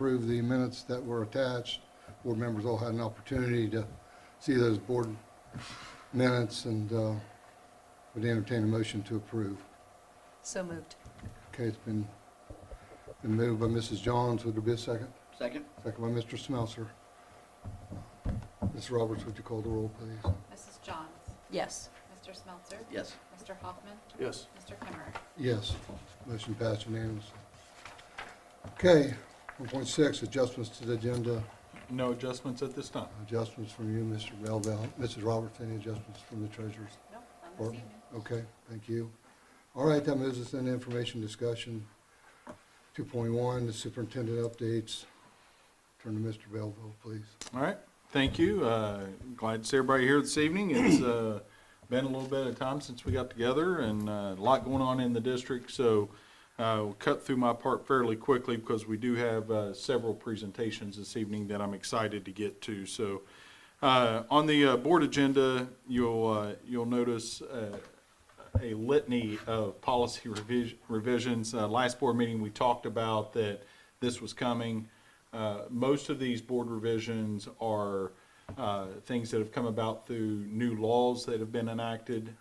Approve the minutes that were attached. Board members all had an opportunity to see those board minutes and would entertain a motion to approve. So moved. Okay, it's been moved by Mrs. Johns. Would there be a second? Second? Second by Mr. Smelser. Ms. Roberts, would you call the roll, please? Mrs. Johns. Yes. Mr. Smeltzer. Yes. Mr. Hoffman. Yes. Mr. Kimmerer. Yes. Motion passed unanimously. Okay, 1.6, adjustments to the agenda. No adjustments at this time. Adjustments from you, Mr. Belville. Mrs. Roberts, any adjustments from the treasurers? No, on this Department? evening. Okay, thank you. All right, that moves us into information discussion. 2.1, the superintendent updates. Turn to Mr. Belville, please. All right, thank you. Glad to see everybody here this evening. It's been a little bit of time since we got together and a lot going on in the district. So we'll cut through my part fairly quickly because we do have several presentations this evening that I'm excited to get to. So on the board agenda, you'll notice a litany of policy revisions. Last board meeting, we talked about that this was coming. Most of these board revisions are things that have come about through new laws that have been enacted.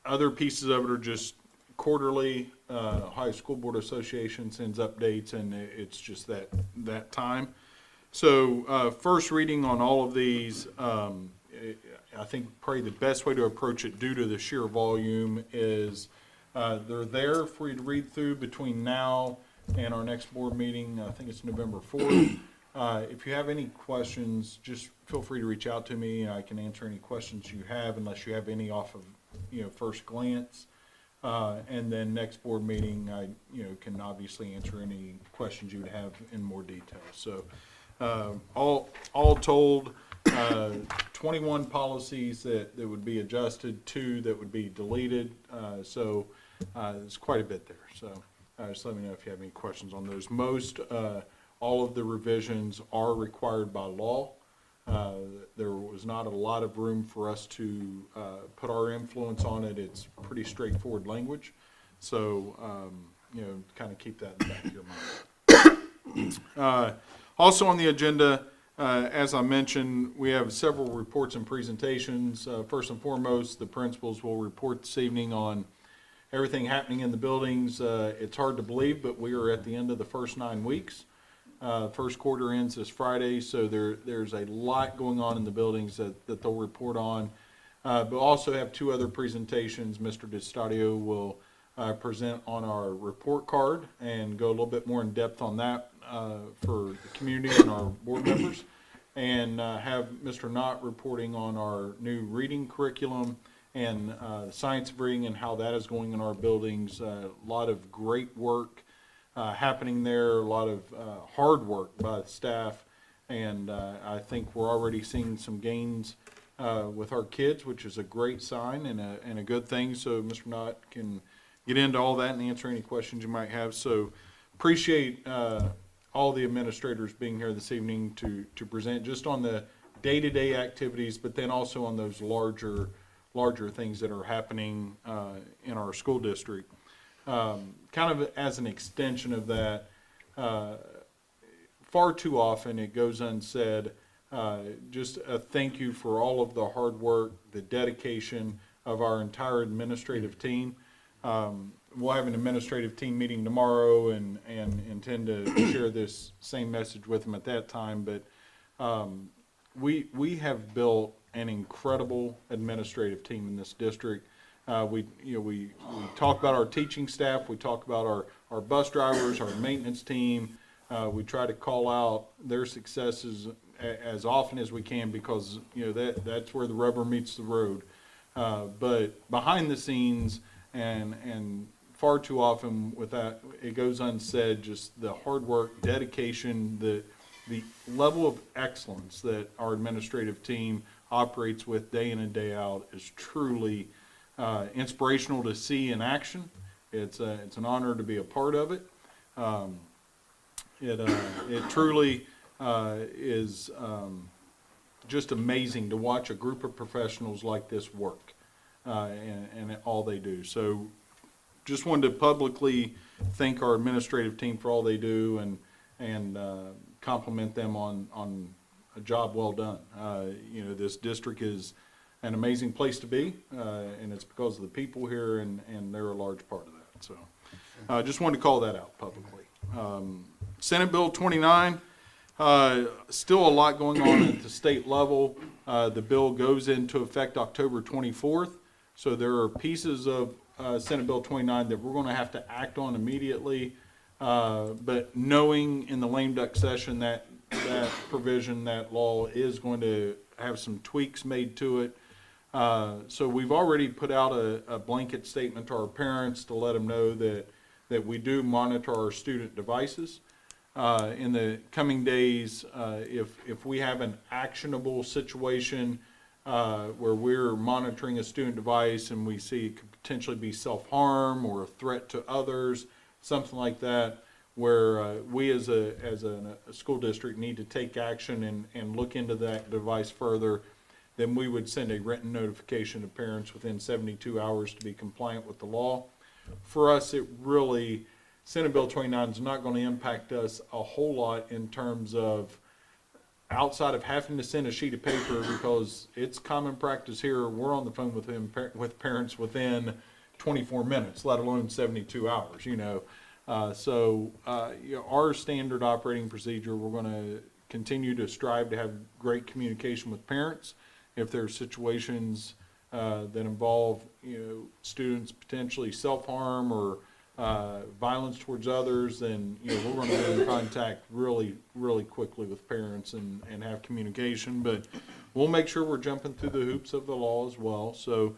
Other pieces of it are just quarterly. Ohio School Board Association sends updates, and it's just that time. So first reading on all of these, I think probably the best way to approach it due to the sheer volume is they're there for you to read through between now and our next board meeting. I think it's November 4th. If you have any questions, just feel free to reach out to me, and I can answer any questions you have, unless you have any off of first glance. And then next board meeting, I can obviously answer any questions you would have in more detail. So all told, 21 policies that would be adjusted, 2 that would be deleted. So there's quite a bit there. So just let me know if you have any questions on those. Most all of the revisions are required by law. There was not a lot of room for us to put our influence on it. It's pretty straightforward language. So, kind of keep that in the back of your mind. Also on the agenda, as I mentioned, we have several reports and presentations. First and foremost, the principals will report this evening on everything happening in the buildings. It's hard to believe, but we are at the end of the first 9 weeks. First quarter ends this Friday, so there's a lot going on in the buildings that they'll report on. But also have 2 other presentations. Mr. DiStadio will present on our report card and go a little bit more in depth on that for the community and our board members. And have Mr. Knott reporting on our new reading curriculum and science of reading and how that is going in our buildings. A lot of great work happening there, a lot of hard work by the staff, and I think we're already seeing some gains with our kids, which is a great sign and a good thing. So Mr. Knott can get into all that and answer any questions you might have. So appreciate all the administrators being here this evening to present just on the day-to-day activities, but then also on those larger things that are happening in our school district. Kind of as an extension of that, far too often it goes unsaid, just a thank you for all of the hard work, the dedication of our entire administrative team. We'll have an administrative team meeting tomorrow and intend to share this same message with them at that time. But we have built an incredible administrative team in this district. We talk about our teaching staff. We talk about our bus drivers, our maintenance team. We try to call out their successes as often as we can because that's where the rubber meets the road. But behind the scenes and far too often with that, it goes unsaid, just the hard work, dedication, the level of excellence that our administrative team operates with day in and day out is truly inspirational to see in action. It's an honor to be a part of it. It truly is just amazing to watch a group of professionals like this work and all they do. So just wanted to publicly thank our administrative team for all they do and compliment them on a job well done. You know, this district is an amazing place to be, and it's because of the people here, and they're a large part of that. So I just wanted to call that out publicly. Senate Bill 29, still a lot going on at the state level. The bill goes into effect October 24th, so there are pieces of Senate Bill 29 that we're going to have to act on immediately, but knowing in the lame duck session that provision, that law is going to have some tweaks made to it. So we've already put out a blanket statement to our parents to let them know that we do monitor our student devices. In the coming days, if we have an actionable situation where we're monitoring a student device and we see it could potentially be self-harm or a threat to others, something like that, where we as a school district need to take action and look into that device further, then we would send a written notification to parents within 72 hours to be compliant with the law. For us, it really, Senate Bill 29 is not going to impact us a whole lot in terms of outside of having to send a sheet of paper, because it's common practice here. We're on the phone with parents within 24 minutes, let alone 72 hours, you know. So you know, our standard operating procedure, we're going to continue to strive to have great communication with parents. If there are situations that involve, you know, students potentially self-harm or violence towards others, then, you know, we're going to be in contact really, really quickly with parents and have communication. But we'll make sure we're jumping through the hoops of the law as well. So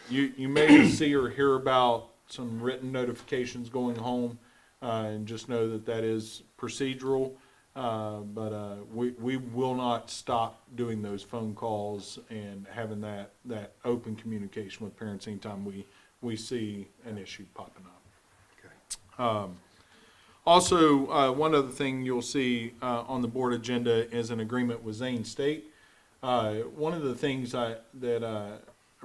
you may see or hear about some written notifications going home, and just know that that is procedural. But we will not stop doing those phone calls and having that open communication with parents anytime we see an issue popping up. Okay. Also, one other thing you'll see on the board agenda is an agreement with Zane State. One of the things that I'm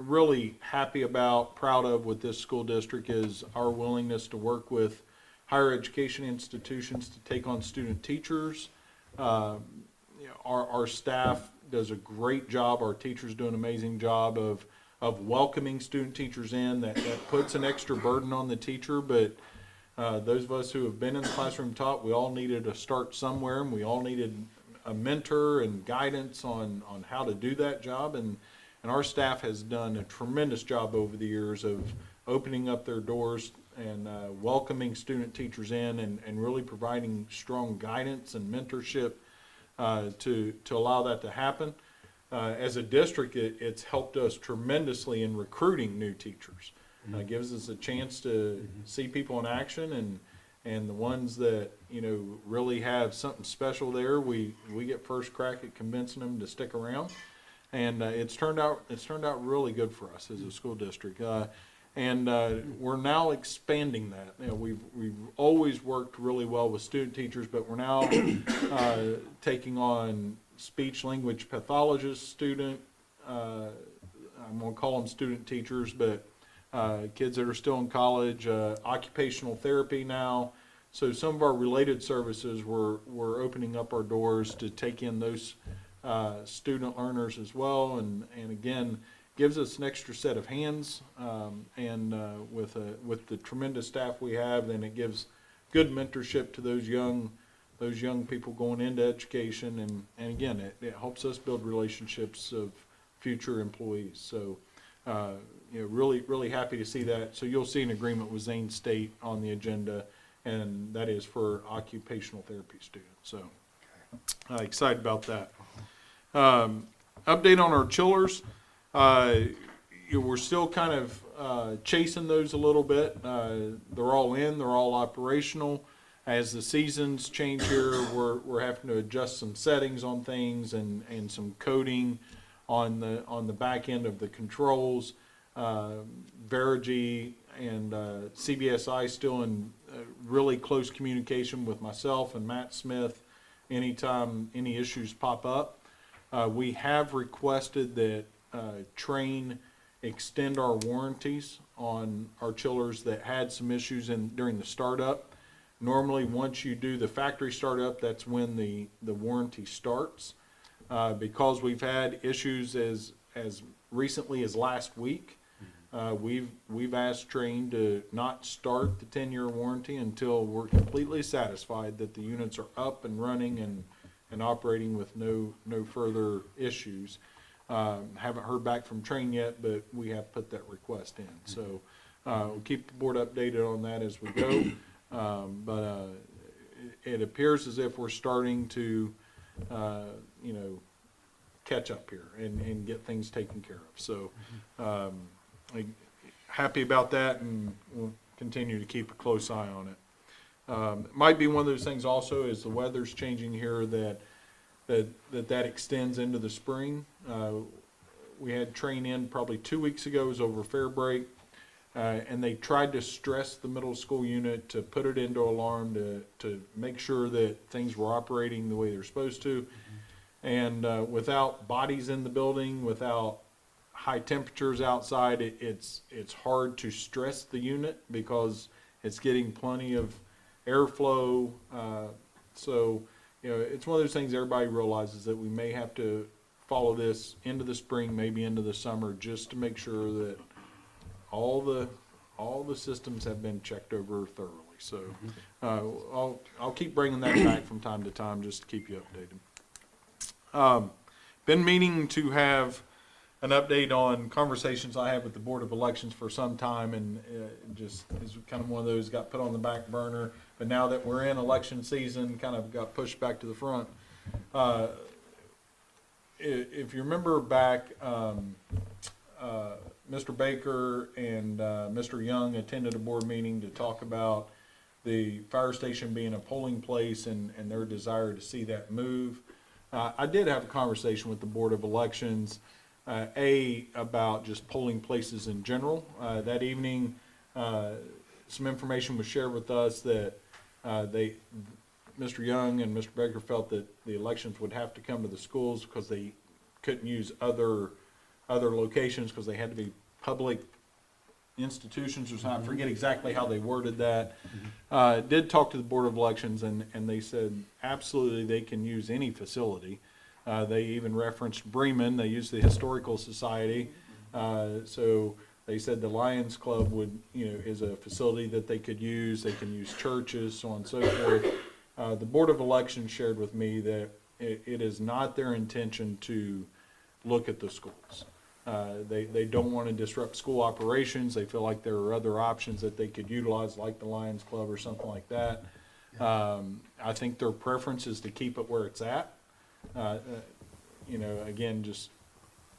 really happy about, proud of with this school district is our willingness to work with higher education institutions to take on student teachers. You know, our staff does a great job. Our teachers do an amazing job of welcoming student teachers in. That puts an extra burden on the teacher, but those of us who have been in the classroom taught, we all needed to start somewhere, and we all needed a mentor and guidance on how to do that job. And our staff has done a tremendous job over the years of opening up their doors and welcoming student teachers in and really providing strong guidance and mentorship to allow that to happen. As a district, it's helped us tremendously in recruiting new teachers. Gives us a chance to see people in action, and the ones that, you know, really have something special there, we get first crack at convincing them to stick around. And it's turned out really good for us as a school district. And we're now expanding that. You know, we've always worked really well with student teachers, but we're now taking on speech language pathologist student. I'm going to call them student teachers, but kids that are still in college, occupational therapy now. So some of our related services, we're opening up our doors to take in those student learners as well, and again, gives us an extra set of hands, and with the tremendous staff we have, then it gives good mentorship to those young people going into education, and again, it helps us build relationships of future employees. So you know, really happy to see that. So you'll see an agreement with Zane State on the agenda, and that is for occupational therapy students. So excited about that. Update on our chillers. We're still kind of chasing those a little bit. They're all in, they're all operational. As the seasons change here, we're having to adjust some settings on things and some coding on the back end of the controls. Verigy and CBSI still in really close communication with myself and Matt Smith anytime any issues pop up. We have requested that Train extend our warranties on our chillers that had some issues during the startup. Normally, once you do the factory startup, that's when the warranty starts. Because we've had issues as recently as last week, we've asked Trane to not start the 10-year warranty until we're completely satisfied that the units are up and running and operating with no further issues. Haven't heard back from Trane yet, but we have put that request in. So we'll keep the board updated on that as we go. But it appears as if we're starting to, catch up here and get things taken care of. So happy about that, and we'll continue to keep a close eye on it. It might be one of those things also, as the weather's changing here, that extends into the spring. We had Trane in probably 2 weeks ago, it was over fair break, and they tried to stress the middle school unit to put it into alarm to make sure that things were operating the way they're supposed to. And without bodies in the building, without high temperatures outside, it's hard to stress the unit because it's getting plenty of airflow. So, it's one of those things everybody realizes that we may have to follow this into the spring, maybe into the summer, just to make sure that all the systems have been checked over thoroughly. So I'll keep bringing that back from time to time just to keep you updated. Been meaning to have an update on conversations I had with the Board of Elections for some time, and just is kind of one of those got put on the back burner. But now that we're in election season, kind of got pushed back to the front. If you remember back, Mr. Baker and Mr. Young attended a board meeting to talk about the fire station being a polling place and their desire to see that move. I did have a conversation with the Board of Elections, about just polling places in general. That evening, some information was shared with us that Mr. Young and Mr. Baker felt that the elections would have to come to the schools because they couldn't use other locations because they had to be public institutions or something. I forget exactly how they worded that. Did talk to the Board of Elections, and they said absolutely they can use any facility. They even referenced Bremen. They used the Historical Society. So they said the Lions Club is a facility that they could use. They can use churches, so on and so forth. The Board of Elections shared with me that it is not their intention to look at the schools. They don't want to disrupt school operations. They feel like there are other options that they could utilize, like the Lions Club or something like that. I think their preference is to keep it where it's at. Again, just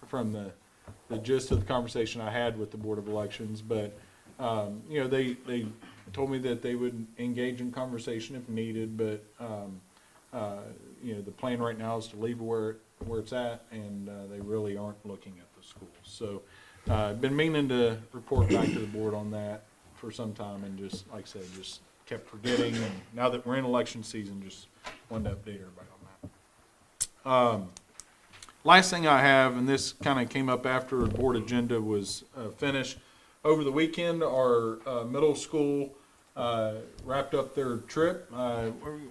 from the gist of the conversation I had with the Board of Elections, but they told me that they would engage in conversation if needed, but the plan right now is to leave it where it's at, and they really aren't looking at the schools. So I've been meaning to report back to the board on that for some time, and just, like I said, just kept forgetting, and now that we're in election season, just wanted to update everybody on that. Last thing I have, and this kind of came up after the board agenda was finished, over the weekend, our middle school wrapped up their trip.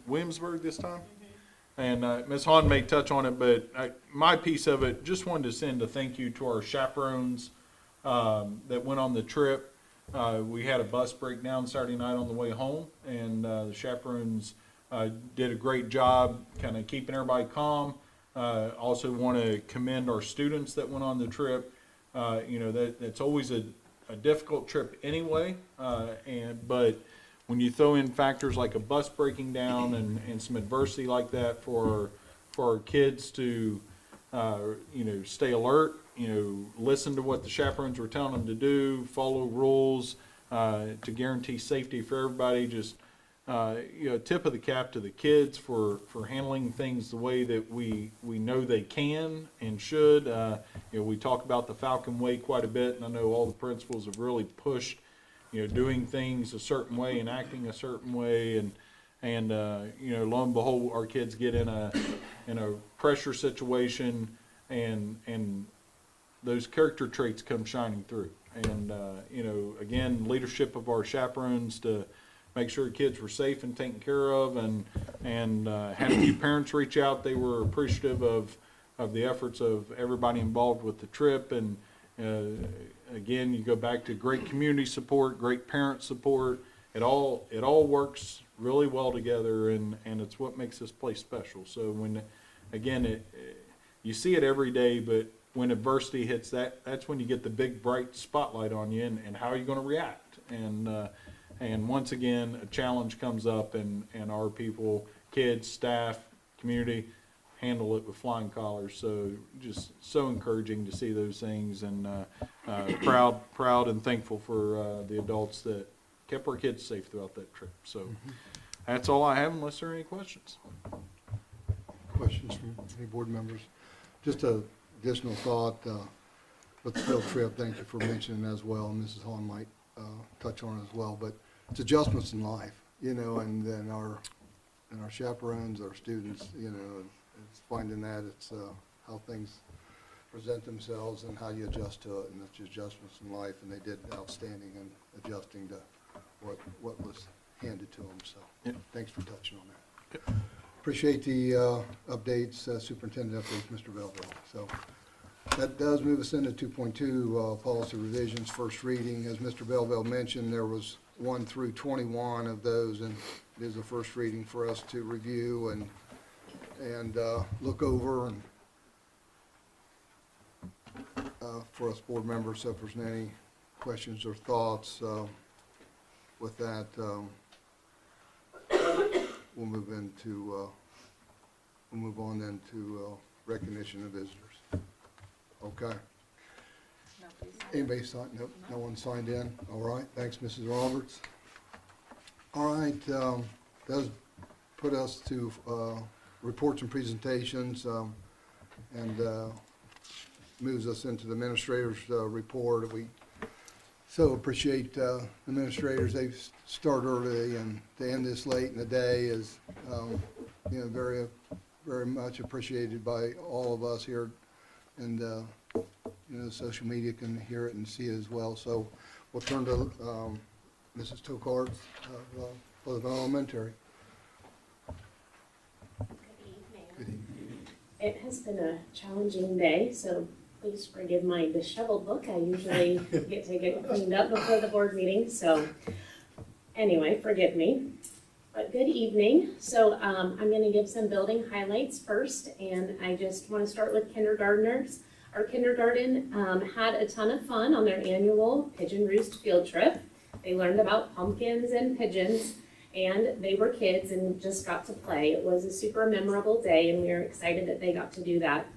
Williamsburg this time? And Ms. Hahn may touch on it, but my piece of it, just wanted to send a thank you to our chaperones that went on the trip. We had a bus breakdown Saturday night on the way home, and the chaperones did a great job kind of keeping everybody calm. Also want to commend our students that went on the trip. That's always a difficult trip anyway, but when you throw in factors like a bus breaking down and some adversity like that for our kids to stay alert, listen to what the chaperones were telling them to do, follow rules to guarantee safety for everybody, just tip of the cap to the kids for handling things the way that we know they can and should. We talk about the Falcon Way quite a bit, and I know all the principals have really pushed doing things a certain way and acting a certain way, and lo and behold, our kids get in a pressure situation and those character traits come shining through. And, you know, again, leadership of our chaperones to make sure kids were safe and taken care of, and had a few parents reach out. They were appreciative of the efforts of everybody involved with the trip. And again, you go back to great community support, great parent support. It all works really well together, and it's what makes this place special. So when, again, you see it every day, but when adversity hits, that's when you get the big bright spotlight on you, and how are you going to react? And once again, a challenge comes up, and our people, kids, staff, community, handle it with flying colors. So just so encouraging to see those things, and proud and thankful for the adults that kept our kids safe throughout that trip. So that's all I have, unless there are any questions. Questions from any board members? Just a additional thought with the field trip. Thank you for mentioning as well. Mrs. Hahn might touch on it as well. But it's adjustments in life, you know, and then our chaperones, our students, you know, it's finding that it's how things present themselves and how you adjust to it, and it's adjustments in life. And they did outstanding in adjusting to what was handed to them. So Yep. Thanks for touching on that. Okay. Appreciate the updates, superintendent updates, Mr. Belleville. So that does move us into 2.2, policy revisions, first reading. As Mr. Belleville mentioned, there was 1 through 21 of those, and it is a first reading for us to review and look over, and for us board members. So if there's any questions or thoughts with that, we'll move on then to recognition of visitors. Okay. Anybody signed? Nope, no one signed in. All right, thanks, Mrs. Roberts. All right, does put us to reports and presentations, and moves us into the administrator's report. We so appreciate administrators. They start early, and to end this late in the day is, you know, very, very much appreciated by all of us here, and you know, social media can hear it and see it as well. So we'll turn to Mrs. Tokart of Pleasant Elementary. Good evening. Good evening. It has been a challenging day, so please forgive my disheveled look. I usually get to get cleaned up before the board meeting, so anyway, forgive me. But good evening. So I'm going to give some building highlights first, and I just want to start with kindergartners. Our kindergarten had a ton of fun on their annual Pigeon Roost field trip. They learned about pumpkins and pigeons, and they were kids and just got to play. It was a super memorable day, and we are excited that they got to do that.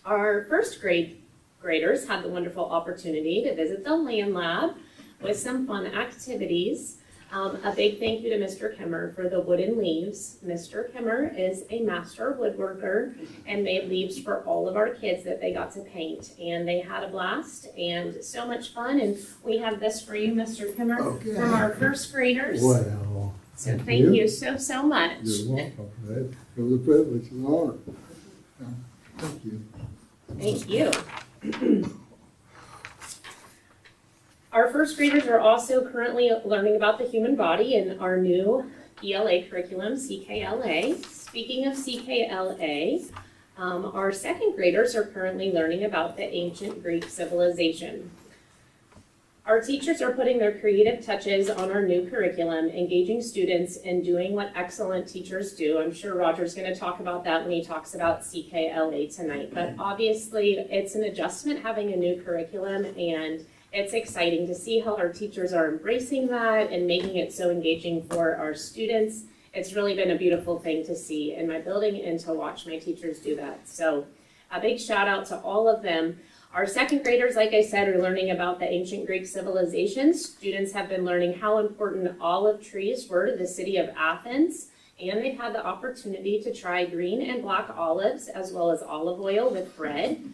Our first graders had the wonderful opportunity to visit the Land Lab with some fun activities. A big thank you to Mr. Kimmer for the wooden leaves. Mr. Kimmer is a master woodworker and made leaves for all of our kids that they got to paint. And they had a blast and so much fun. And we have this for you, Mr. Kimmer, from our first graders. Well, So thank you so much. You're welcome. It was a privilege and an honor. Thank you. Thank you. Our first graders are also currently learning about the human body in our new ELA curriculum, CKLA. Speaking of CKLA, our second graders are currently learning about the ancient Greek civilization. Our teachers are putting their creative touches on our new curriculum, engaging students and doing what excellent teachers do. I'm sure Roger's going to talk about that when he talks about CKLA tonight. But obviously, it's an adjustment having a new curriculum, and it's exciting to see how our teachers are embracing that and making it so engaging for our students. It's really been a beautiful thing to see in my building and to watch my teachers do that. So a big shout out to all of them. Our second graders, like I said, are learning about the ancient Greek civilization. Students have been learning how important olive trees were to the city of Athens, and they've had the opportunity to try green and black olives as well as olive oil with bread.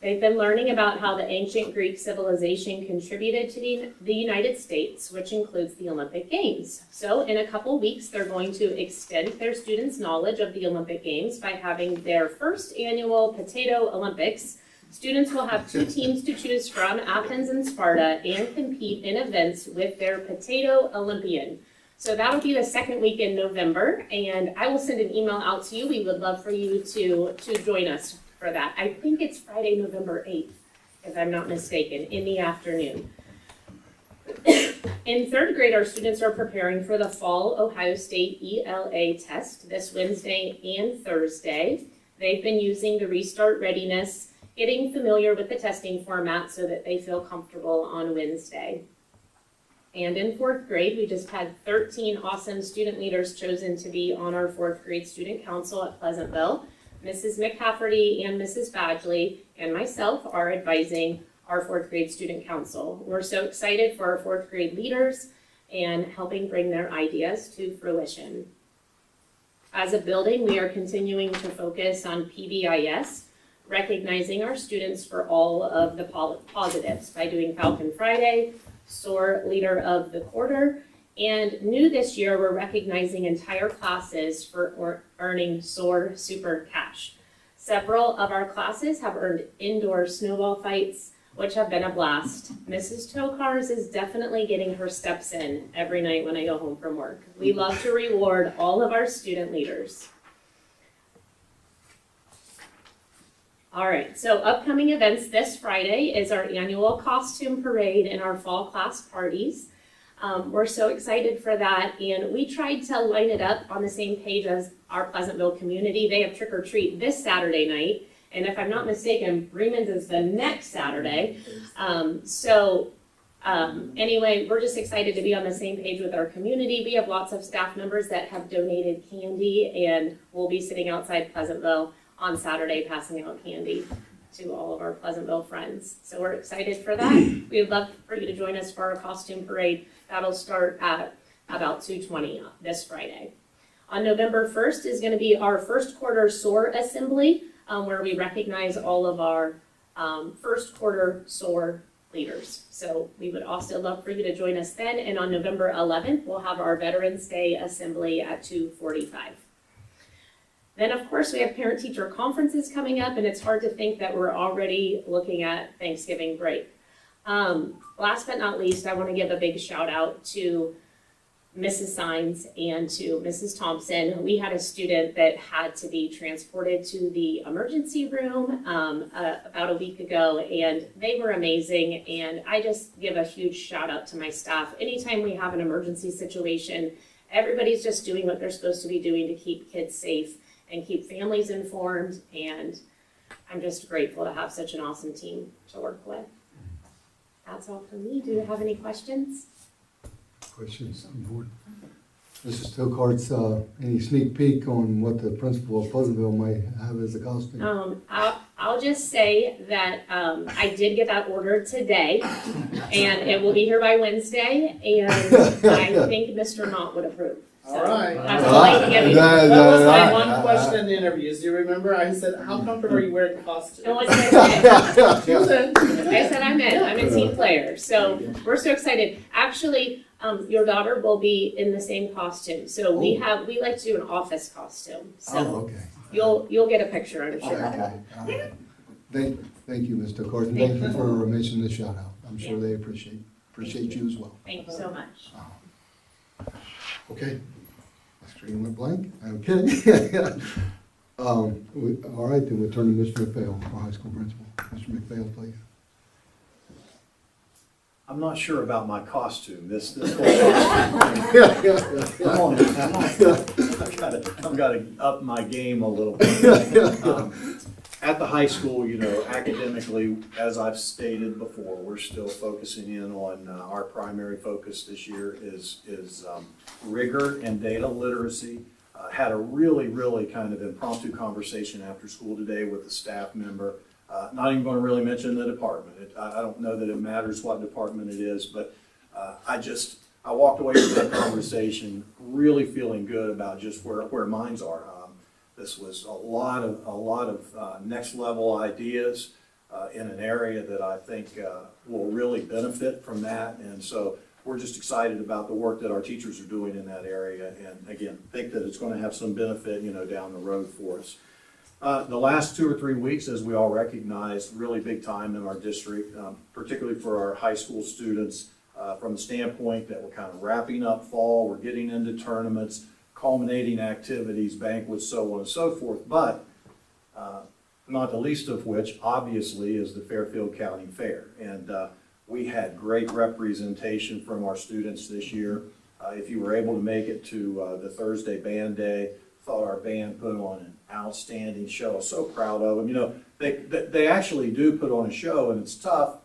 They've been learning about how the ancient Greek civilization contributed to the United States, which includes the Olympic Games. So in a couple weeks, they're going to extend their students' knowledge of the Olympic Games by having their first annual Potato Olympics. Students will have 2 teams to choose from, Athens and Sparta, and compete in events with their Potato Olympian. So that'll be the second week in November, and I will send an email out to you. We would love for you to join us for that. I think it's Friday, November 8th, if I'm not mistaken, in the afternoon. In third grade, our students are preparing for the fall Ohio State ELA test this Wednesday and Thursday. They've been using the Restart Readiness, getting familiar with the testing format so that they feel comfortable on Wednesday. And in fourth grade, we just had 13 awesome student leaders chosen to be on our fourth grade student council at Pleasantville. Mrs. McCafferty and Mrs. Badgley and myself are advising our fourth grade student council. We're so excited for our fourth grade leaders and helping bring their ideas to fruition. As a building, we are continuing to focus on PBIS, recognizing our students for all of the positives by doing Falcon Friday, SOAR Leader of the Quarter, and new this year, we're recognizing entire classes for earning SOAR Super Cash. Several of our classes have earned indoor snowball fights, which have been a blast. Mrs. Tokars is definitely getting her steps in every night when I go home from work. We love to reward all of our student leaders. All right, so upcoming events this Friday is our annual costume parade and our fall class parties. We're so excited for that, and we tried to line it up on the same page as our Pleasantville community. They have trick or treat this Saturday night, and if I'm not mistaken, Bremen's is the next Saturday. Anyway, we're just excited to be on the same page with our community. We have lots of staff members that have donated candy, and we'll be sitting outside Pleasantville on Saturday passing out candy to all of our Pleasantville friends. So we're excited for that. We would love for you to join us for our costume parade. That'll start at about 2:20 this Friday. On November 1st is going to be our first quarter SOAR assembly, where we recognize all of our first quarter SOAR leaders. So we would also love for you to join us then. And on November 11th, we'll have our Veterans Day assembly at 2:45. Then, of course, we have parent-teacher conferences coming up, and it's hard to think that we're already looking at Thanksgiving break. Last but not least, I want to give a big shout out to Mrs. Sines and to Mrs. Thompson. We had a student that had to be transported to the emergency room about a week ago, and they were amazing. And I just give a huge shout out to my staff. Anytime we have an emergency situation, everybody's just doing what they're supposed to be doing to keep kids safe and keep families informed, and I'm just grateful to have such an awesome team to work with. That's all from me. Do you have any questions? Questions on board? Mrs. Tokarts, any sneak peek on what the principal of Pleasantville might have as a costume? I'll just say that I did get that ordered today, and it will be here by Wednesday, and I think Mr. Knott would approve. So All right. that's all I can give you. That was my one question in the interviews. Do you remember? I said, how comfortable are you wearing costumes? And what did I say? She said, I said I'm a team player, so we're so excited. Actually, your daughter will be in the same costume, so we like to do an office costume. So Okay. you'll get a picture, I'm sure. Okay. All right. Thank you, Mr. Tokarts, and thank you for mentioning the shout out. I'm sure they appreciate you as well. Thank you so much. Okay, my screen went blank, okay. All right, then we'll turn to Mr. McPhail, our high school principal. Mr. McPhail, please. I'm not sure about my costume, this whole costume. I've got to up my game a little bit. At the high school, academically, as I've stated before, we're still focusing in on our primary focus this year is rigor and data literacy. Had a really kind of impromptu conversation after school today with a staff member. Not even going to really mention the department. I don't know that it matters what department it is, but I walked away from that conversation really feeling good about just where minds are. This was a lot of next level ideas in an area that I think will really benefit from that, and so we're just excited about the work that our teachers are doing in that area, and again, think that it's going to have some benefit, down the road for us. The last 2 or 3 weeks, as we all recognize, really big time in our district, particularly for our high school students, from the standpoint that we're kind of wrapping up fall, we're getting into tournaments, culminating activities, banquets, so on and so forth. But not the least of which, obviously, is the Fairfield County Fair. And we had great representation from our students this year. If you were able to make it to the Thursday band day, thought our band put on an outstanding show. I was so proud of them. You know, they actually do put on a show, and it's tough.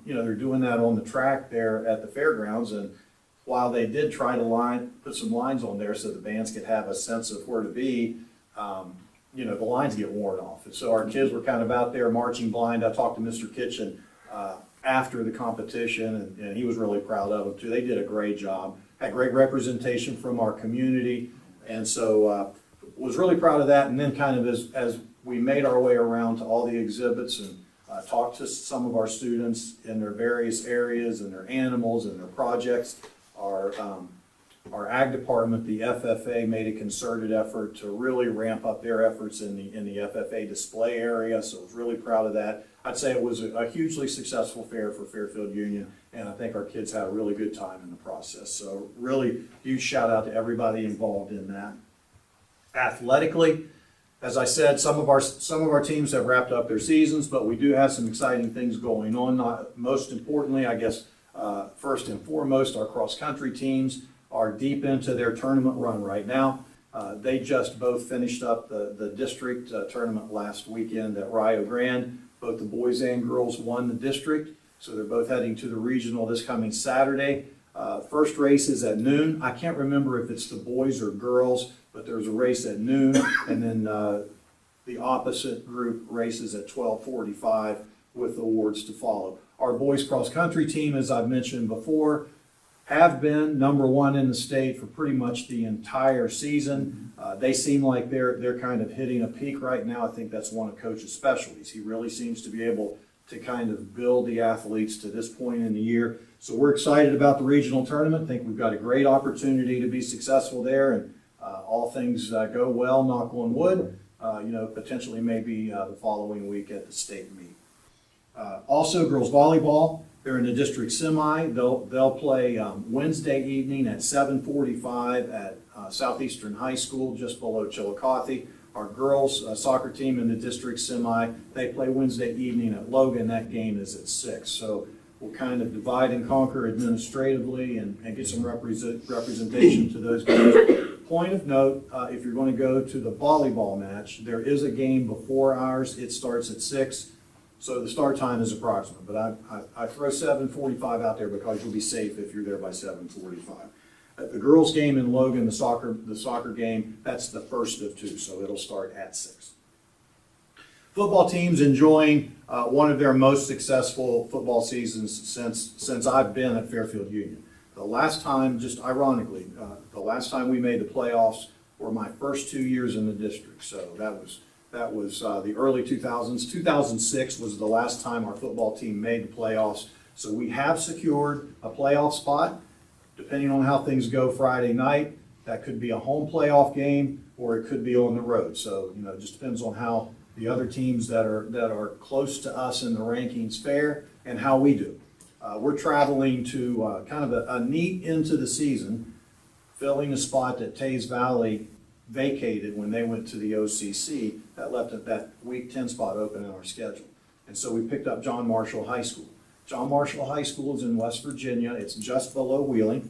You know, they're doing that on the track there at the fairgrounds, and while they did try to put some lines on there so the bands could have a sense of where to be, you know, the lines get worn off. And so our kids were kind of out there marching blind. I talked to Mr. Kitchen after the competition, and he was really proud of them too. They did a great job, had great representation from our community, and so was really proud of that. And then kind of as we made our way around to all the exhibits and talked to some of our students in their various areas and their animals and their projects, our ag department, the FFA, made a concerted effort to really ramp up their efforts in the FFA display area, so I was really proud of that. I'd say it was a hugely successful fair for Fairfield Union, and I think our kids had a really good time in the process. So really huge shout out to everybody involved in that. Athletically, as I said, some of our teams have wrapped up their seasons, but we do have some exciting things going on. Most importantly, I guess, first and foremost, our cross-country teams are deep into their tournament run right now. They just both finished up the district tournament last weekend at Rio Grande. Both the boys and girls won the district, so they're both heading to the regional this coming Saturday. First race is at noon. I can't remember if it's the boys or girls, but there's a race at noon, and then the opposite group races at 12:45 with awards to follow. Our boys cross-country team, as I've mentioned before, have been #1 in the state for pretty much the entire season. They seem like they're kind of hitting a peak right now. I think that's one of Coach's specialties. He really seems to be able to kind of build the athletes to this point in the year. So we're excited about the regional tournament. Think we've got a great opportunity to be successful there, and all things go well, knock on wood, you know, potentially maybe the following week at the state meet. Also, girls volleyball, they're in the district semi. They'll play Wednesday evening at 7:45 at Southeastern High School, just below Chillicothe. Our girls soccer team in the district semi, they play Wednesday evening at Logan. That game is at 6. So we'll kind of divide and conquer administratively and get some representation to those games. Point of note, if you're going to go to the volleyball match, there is a game before ours. It starts at 6. So the start time is approximate, but I throw 7:45 out there because you'll be safe if you're there by 7:45. The girls' game in Logan, the soccer game, that's the first of 2, so it'll start at 6. Football team's enjoying one of their most successful football seasons since I've been at Fairfield Union. The last time, just ironically, the last time we made the playoffs were my first 2 years in the district, so that was the early 2000s. 2006 was the last time our football team made the playoffs. So we have secured a playoff spot. Depending on how things go Friday night, that could be a home playoff game or it could be on the road. So, you know, it just depends on how the other teams that are close to us in the rankings fare and how we do. We're traveling to kind of a neat into the season, filling a spot that Tays Valley vacated when they went to the OCC. That left that week 10 spot open in our schedule. And so we picked up John Marshall High School. John Marshall High School is in West Virginia. It's just below Wheeling.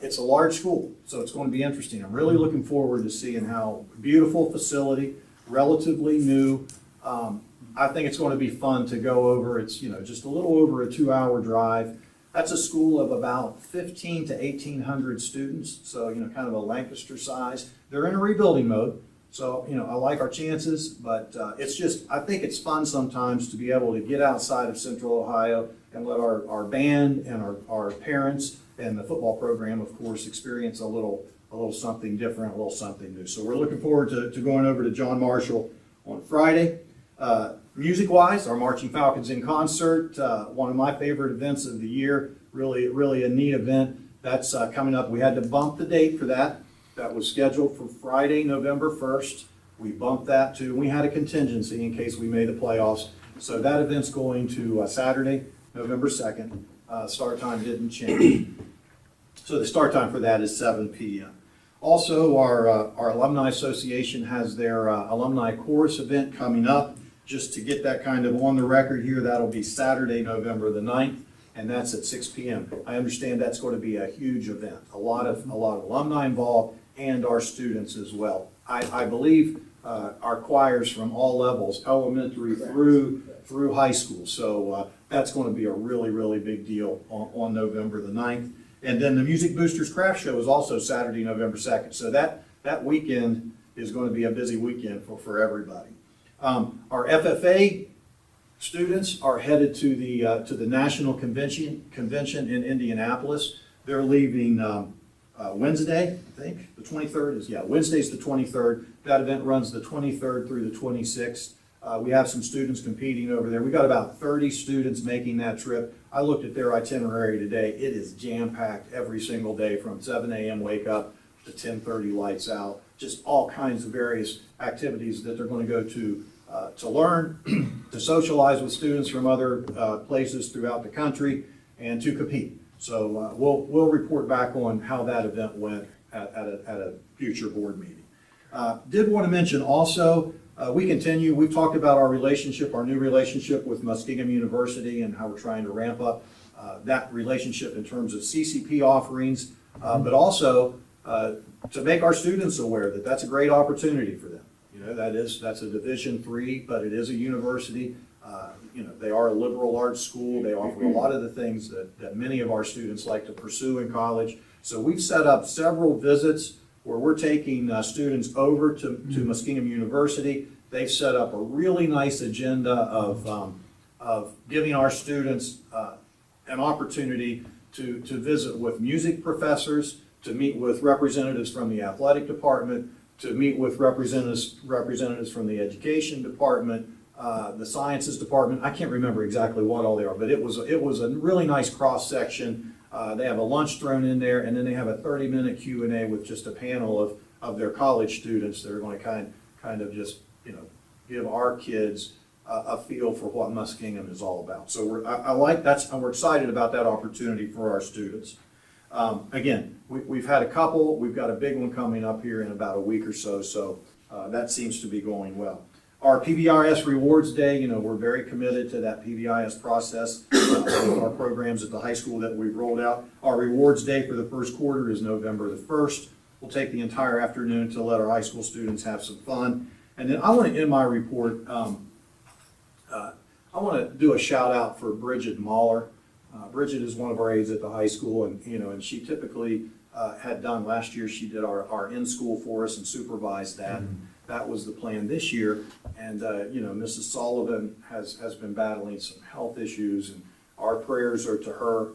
It's a large school, so it's going to be interesting. I'm really looking forward to seeing how beautiful facility, relatively new. I think it's going to be fun to go over. It's, you know, just a little over a 2-hour drive. That's a school of about 1,500 to 1,800 students, so, you know, kind of a Lancaster size. They're in a rebuilding mode, so, you know, I like our chances, but it's just, I think it's fun sometimes to be able to get outside of Central Ohio and let our band and our parents and the football program, of course, experience a little something different, a little something new. So we're looking forward to going over to John Marshall on Friday. Music-wise, our Marching Falcons in concert, one of my favorite events of the year, really a neat event. That's coming up. We had to bump the date for that. That was scheduled for Friday, November 1st. We bumped that to, we had a contingency in case we made the playoffs. So that event's going to Saturday, November 2nd. Start time didn't change. So the start time for that is 7 p.m. Also, our Alumni Association has their Alumni Chorus event coming up. Just to get that kind of on the record here, that'll be Saturday, November the 9th, and that's at 6 p.m. I understand that's going to be a huge event. A lot of alumni involved and our students as well. I believe our choirs from all levels, elementary through high school. So that's going to be a really, really big deal on November the 9th. And then the Music Boosters Craft Show is also Saturday, November 2nd. So that weekend is going to be a busy weekend for everybody. Our FFA students are headed to the National Convention in Indianapolis. They're leaving Wednesday, I think, the 23rd is, yeah, Wednesday's the 23rd. That event runs the 23rd through the 26th. We have some students competing over there. We got about 30 students making that trip. I looked at their itinerary today. It is jam-packed every single day from 7 a.m. wake up to 10:30 lights out. Just all kinds of various activities that they're going to go to learn, to socialize with students from other places throughout the country, and to compete. So we'll report back on how that event went at a future board meeting. Did want to mention also, we've talked about our new relationship with Muskingum University and how we're trying to ramp up that relationship in terms of CCP offerings, but also to make our students aware that that's a great opportunity for them. You know, that's a Division III, but it is a university. You know, they are a liberal arts school. They offer a lot of the things that many of our students like to pursue in college. So we've set up several visits where we're taking students over to Muskingum University. They've set up a really nice agenda of giving our students an opportunity to visit with music professors, to meet with representatives from the athletic department, to meet with representatives from the education department, the sciences department. I can't remember exactly what all they are, but it was a really nice cross section. They have a lunch thrown in there, and then they have a 30-minute Q&A with just a panel of their college students that are going to kind of just, you know, give our kids a feel for what Muskingum is all about. So we're excited about that opportunity for our students. Again, we've had a couple. We've got a big one coming up here in about a week or so. So that seems to be going well. Our PBIS Rewards Day, you know, we're very committed to that PBIS process with our programs at the high school that we've rolled out. Our Rewards Day for the first quarter is November the 1st. We'll take the entire afternoon to let our high school students have some fun. And then I want to end my report. I want to do a shout out for Bridget Mahler. Bridget is one of our aides at the high school, and you know, and she typically had done last year. She did our in-school for us and supervised that. Mm-hmm. That was the plan this year, and you know, Mrs. Sullivan has been battling some health issues, and our prayers are to her.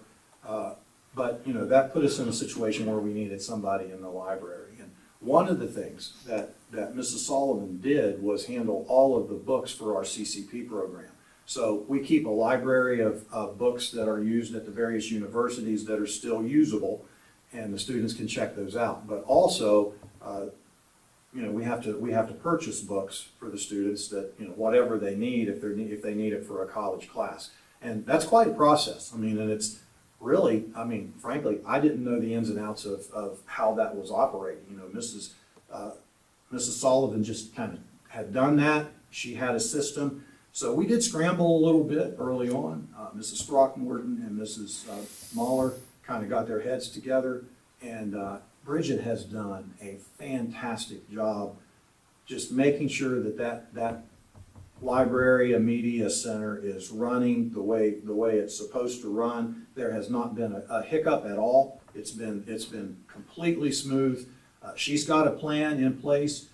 But you know, that put us in a situation where we needed somebody in the library, and one of the things that Mrs. Sullivan did was handle all of the books for our CCP program. So we keep a library of books that are used at the various universities that are still usable, and the students can check those out. But also, you know, we have to purchase books for the students that, you know, whatever they need, if they need it for a college class, and that's quite a process. I mean, and it's really, I mean, frankly, I didn't know the ins and outs of how that was operating. You know, Mrs. Sullivan just kind of had done that. She had a system. So we did scramble a little bit early on. Mrs. Throckmorton and Mrs. Mahler kind of got their heads together, and Bridget has done a fantastic job just making sure that library and media center is running the way it's supposed to run. There has not been a hiccup at all. It's been completely smooth. She's got a plan in place.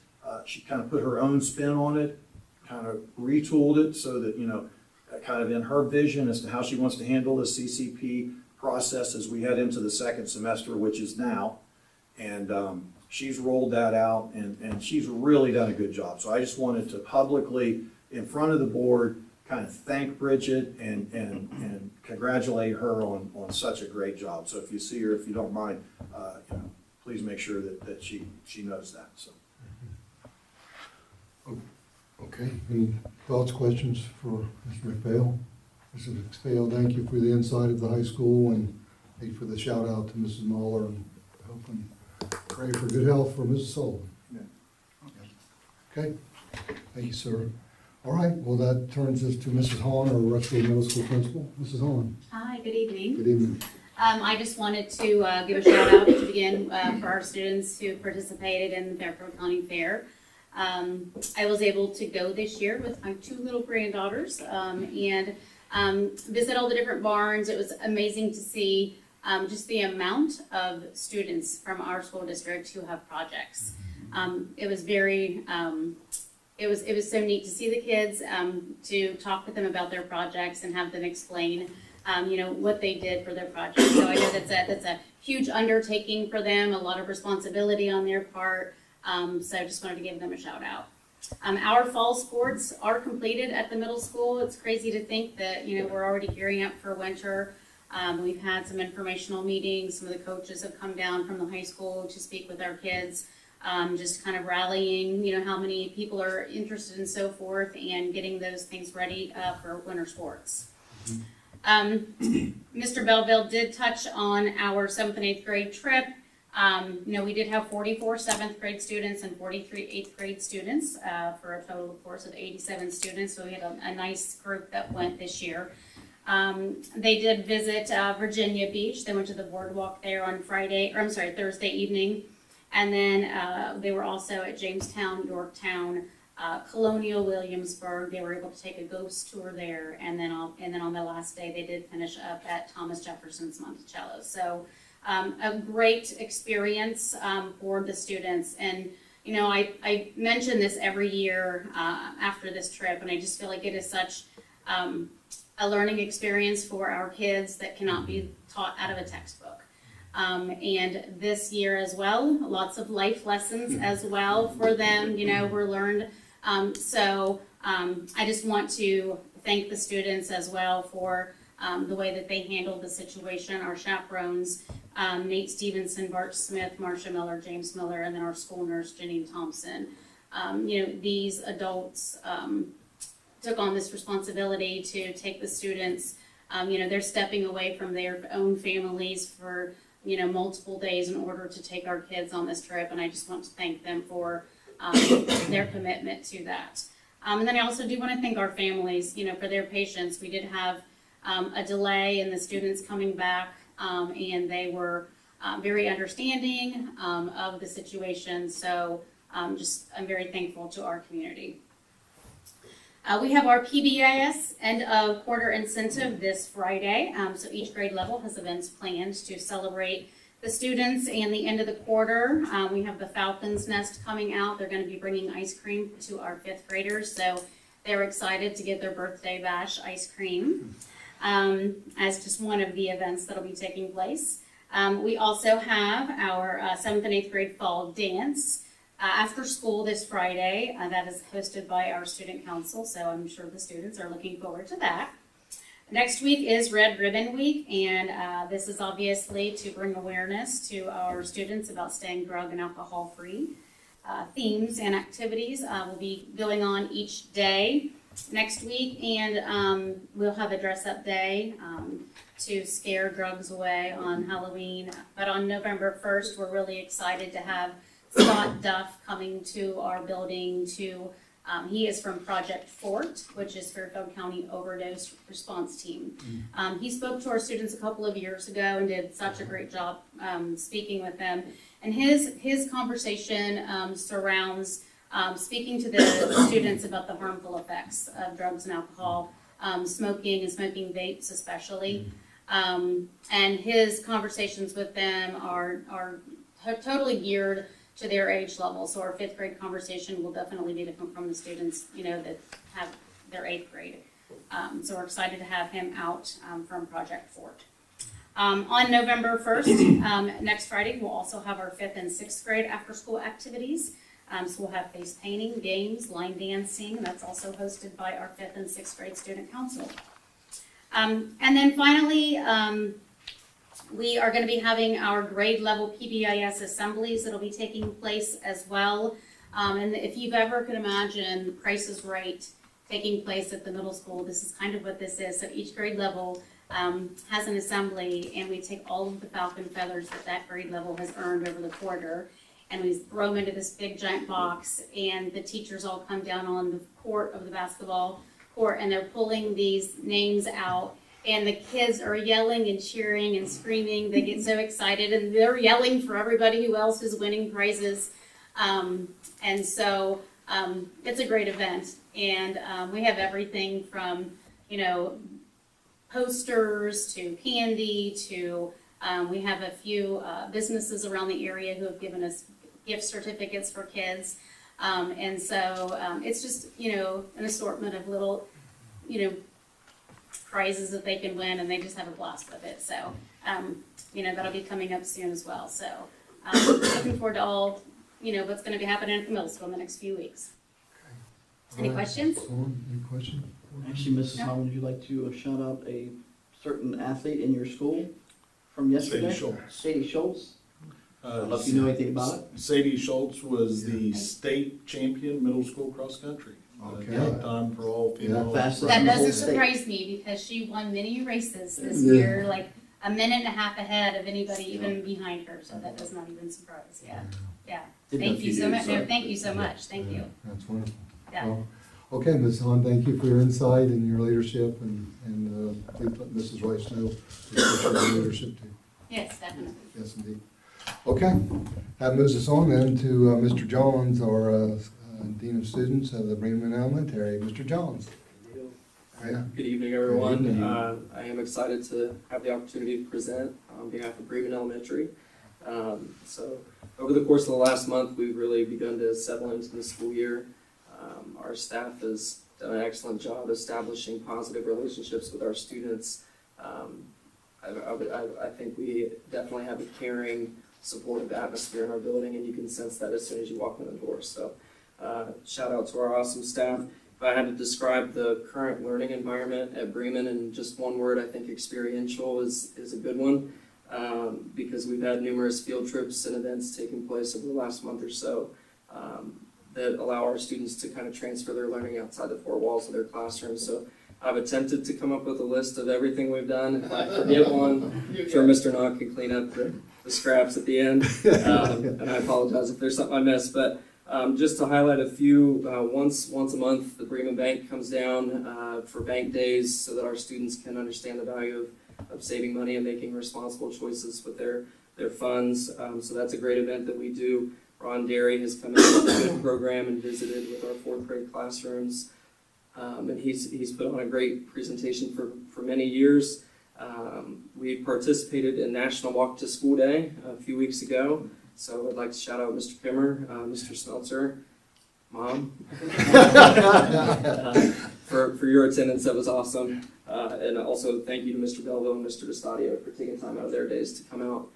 She kind of put her own spin on it, kind of retooled it so that, you know, kind of in her vision as to how she wants to handle the CCP process as we head into the second semester, which is now. And she's rolled that out, and she's really done a good job. So I just wanted to publicly, in front of the board, kind of thank Bridget and congratulate her on such a great job. So if you see her, if you don't mind, you know, please make sure that she knows that. So. Okay, any thoughts, questions for Mr. McPhail? Mrs. McPhail, thank you for the insight of the high school, and thank you for the shout out to Mrs. Muller, and hope and pray for good health for Mrs. Sullivan. Okay, thank you, sir. All right, well, that turns us to Mrs. Hahn, our Rushville Middle School principal. Mrs. Hahn, Hi, good evening. good evening. I just wanted to give a shout out to begin for our students who participated in the Fairfield County Fair. I was able to go this year with my two little granddaughters and visit all the different barns. It was amazing to see just the amount of students from our school district who have projects. It was very, it was so neat to see the kids, to talk with them about their projects and have them explain what they did for their project. So I know that's a huge undertaking for them, a lot of responsibility on their part. So I just wanted to give them a shout out. Our fall sports are completed at the middle school. It's crazy to think that, we're already gearing up for winter. We've had some informational meetings. Some of the coaches have come down from the high school to speak with our kids, just kind of rallying, how many people are interested and so forth, and getting those things ready for winter sports. Mr. Belleville did touch on our 7th and 8th grade trip. We did have 44 7th grade students and 43 8th grade students for a total, of course, of 87 students. So we had a nice group that went this year. They did visit Virginia Beach. They went to the boardwalk there on Thursday evening. And then they were also at Jamestown, Yorktown, Colonial Williamsburg. They were able to take a ghost tour there, and then on the last day they did finish up at Thomas Jefferson's Monticello. So a great experience for the students. And I mention this every year after this trip, and I just feel like it is such a learning experience for our kids that cannot be taught out of a textbook. And this year as well, lots of life lessons as well for them, were learned. So I just want to thank the students as well for the way that they handled the situation. Our chaperones, Nate Stevenson, Bart Smith, Marsha Miller, James Miller, and then our school nurse, Janine Thompson. These adults took on this responsibility to take the students. They're stepping away from their own families for multiple days in order to take our kids on this trip, and I just want to thank them for their commitment to that. And then I also do want to thank our families, for their patience. We did have a delay in the students coming back, and they were very understanding of the situation. So I'm very thankful to our community. We have our PBIS end of quarter incentive this Friday. So each grade level has events planned to celebrate the students and the end of the quarter. We have the Falcon's Nest coming out. They're going to be bringing ice cream to our 5th graders. So they're excited to get their birthday bash ice cream as just one of the events that'll be taking place. We also have our 7th and 8th grade fall dance. After school this Friday, that is hosted by our student council, so I'm sure the students are looking forward to that. Next week is Red Ribbon Week, and this is obviously to bring awareness to our students about staying drug and alcohol free. Themes and activities will be going on each day next week, and we'll have a dress-up day to scare drugs away on Halloween. But on November 1st, we're really excited to have Scott Duff coming to our building he is from Project Fort, which is Fairfield County Overdose Response Team. He spoke to our students a couple of years ago and did such a great job speaking with them. And his conversation surrounds speaking to the students about the harmful effects of drugs and alcohol, smoking and smoking vapes especially. And his conversations with them are totally geared to their age level. So our 5th grade conversation will definitely be different from the students, that have their 8th grade. So we're excited to have him out from Project Fort. On November 1st, next Friday, we'll also have our 5th and 6th grade after-school activities. So we'll have face painting, games, line dancing. That's also hosted by our 5th and 6th grade student council. And then finally, we are going to be having our grade level PBIS assemblies that'll be taking place as well. And if you've ever could imagine Price is Right taking place at the middle school, this is kind of what this is. So each grade level has an assembly, and we take all of the falcon feathers that that grade level has earned over the quarter, and we throw them into this big giant box, and the teachers all come down on the court of the basketball court, and they're pulling these names out, and the kids are yelling and cheering and screaming. They get so excited, and they're yelling for everybody who else is winning prizes. And so it's a great event, and we have everything from, you know, posters to candy to we have a few businesses around the area who have given us gift certificates for kids. And so it's just, you know, an assortment of little, you know, prizes that they can win, and they just have a blast with it. So, you know, that'll be coming up soon as well. So looking forward to all, you know, what's going to be happening at the middle school in the next few weeks. Any All right. questions? Any questions? Actually, Mrs. No. Hall, would you like to shout out a certain athlete in your school from yesterday? Sadie Schultz. Sadie Schultz. I don't know Uh, if you know anything about it. Sadie Schultz was the state champion middle school cross country. Okay. Top time for all female. Fastest That in the whole doesn't state. surprise me because she won many races this Yeah. year, like a minute and a half ahead of anybody even behind her. So that does not even surprise. Yeah, yeah. Didn't know Thank if you you so did, much. No, sorry. thank you so much. Thank you. That's wonderful. Yeah. Well, okay, Ms. Hahn, thank you for your insight and your leadership, and please let Mrs. Rice know your leadership too. Yes, definitely. Yes, indeed. Okay, that moves us on then to Mr. Johns, our Dean of Students of the Bremen Elementary. Mr. Johns. Yeah. Good evening, Good everyone. evening. I am excited to have the opportunity to present on behalf of Bremen Elementary. So over the course of the last month, we've really begun to settle into the school year. Our staff has done an excellent job establishing positive relationships with our students. I think we definitely have a caring, supportive atmosphere in our building, and you can sense that as soon as you walk in the door. So shout out to our awesome staff. If I had to describe the current learning environment at Bremen in just one word, I think experiential is a good one, because we've had numerous field trips and events taking place over the last month or so that allow our students to kind of transfer their learning outside the four walls of their classroom. So I've attempted to come up with a list of everything we've done. If I forget one, I'm sure Mr. Knott can clean up the scraps at the end. And I apologize if there's something I missed, but just to highlight a few, once a month, the Bremen Bank comes down for bank days so that our students can understand the value of saving money and making responsible choices with their funds. So that's a great event that we do. Ron Derry has come in with a good program and visited with our fourth grade classrooms. And he's put on a great presentation for many years. We participated in National Walk to School Day a few weeks ago. So I'd like to shout out Mr. Kimmer, Mr. Smeltzer, Mom, for your attendance. That was awesome. And also thank you to Mr. Belleville and Mr. DeStadio for taking time out of their days to come out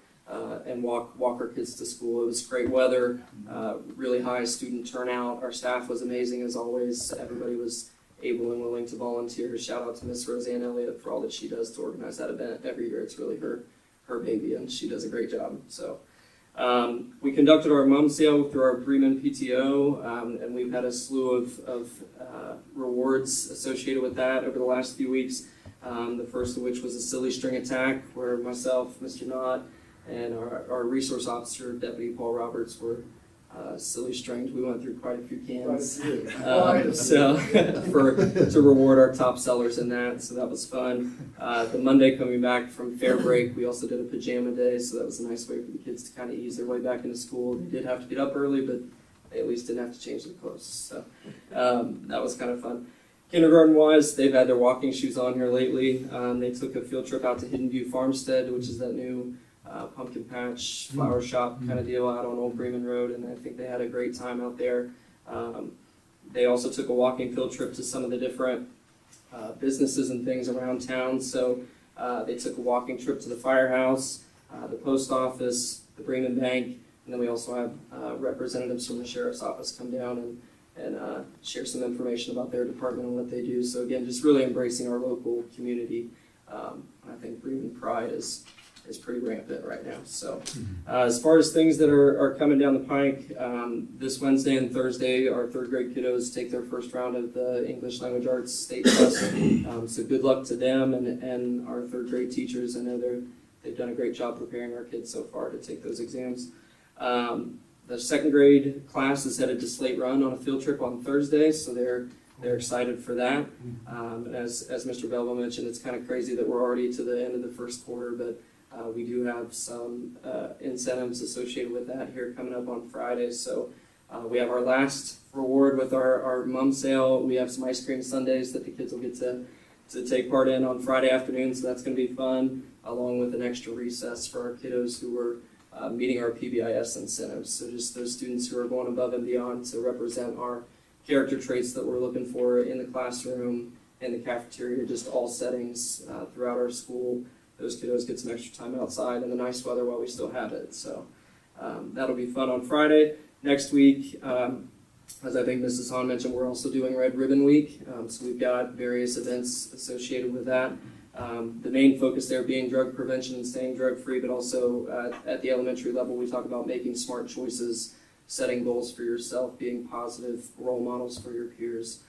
and walk our kids to school. It was great weather, really high student turnout. Our staff was amazing as always. Everybody was able and willing to volunteer. Shout out to Miss Roseanne Elliott for all that she does to organize that event every year. It's really her baby, and she does a great job. So we conducted our mom sale through our Bremen PTO, and we've had a slew of rewards associated with that over the last few weeks. The first of which was a silly string attack, where myself, Mr. Knott, and our resource officer, Deputy Paul Roberts, were silly stringed. We went through quite a few cans. So to reward our top sellers in that, so that was fun. The Monday coming back from fair break, we also did a pajama day, so that was a nice way for the kids to kind of ease their way back into school. They did have to get up early, but they at least didn't have to change their clothes. So that was kind of fun. Kindergarten-wise, they've had their walking shoes on here lately. They took a field trip out to Hidden View Farmstead, which is that new pumpkin patch flower shop kind of deal out on Old Bremen Road, and I think they had a great time out there. They also took a walking field trip to some of the different businesses and things around town. So they took a walking trip to the firehouse, the post office, the Bremen Bank, and then we also have representatives from the sheriff's office come down and share some information about their department and what they do. So again, just really embracing our local community. I think Bremen Pride is is pretty rampant right now. So as far as things that are coming down the pike, this Wednesday and Thursday, our third grade kiddos take their first round of the English Language Arts State Test. So good luck to them and our third grade teachers. I know they've done a great job preparing our kids so far to take those exams. The second grade class is headed to Slate Run on a field trip on Thursday, so they're excited for that. As Mr. Belvo mentioned, it's kind of crazy that we're already to the end of the first quarter, but we do have some incentives associated with that here coming up on Friday. So we have our last reward with our mum sale. We have some ice cream sundaes that the kids will get to take part in on Friday afternoon, so that's going to be fun, along with an extra recess for our kiddos who were meeting our PBIS incentives. So just those students who are going above and beyond to represent our character traits that we're looking for in the classroom, in the cafeteria, just all settings throughout our school. Those kiddos get some extra time outside in the nice weather while we still have it. So that'll be fun on Friday. Next week, as I think Mrs. Hahn mentioned, we're also doing Red Ribbon Week. So we've got various events associated with that. The main focus there being drug prevention and staying drug-free, but also at the elementary level, we talk about making smart choices, setting goals for yourself, being positive role models for your peers.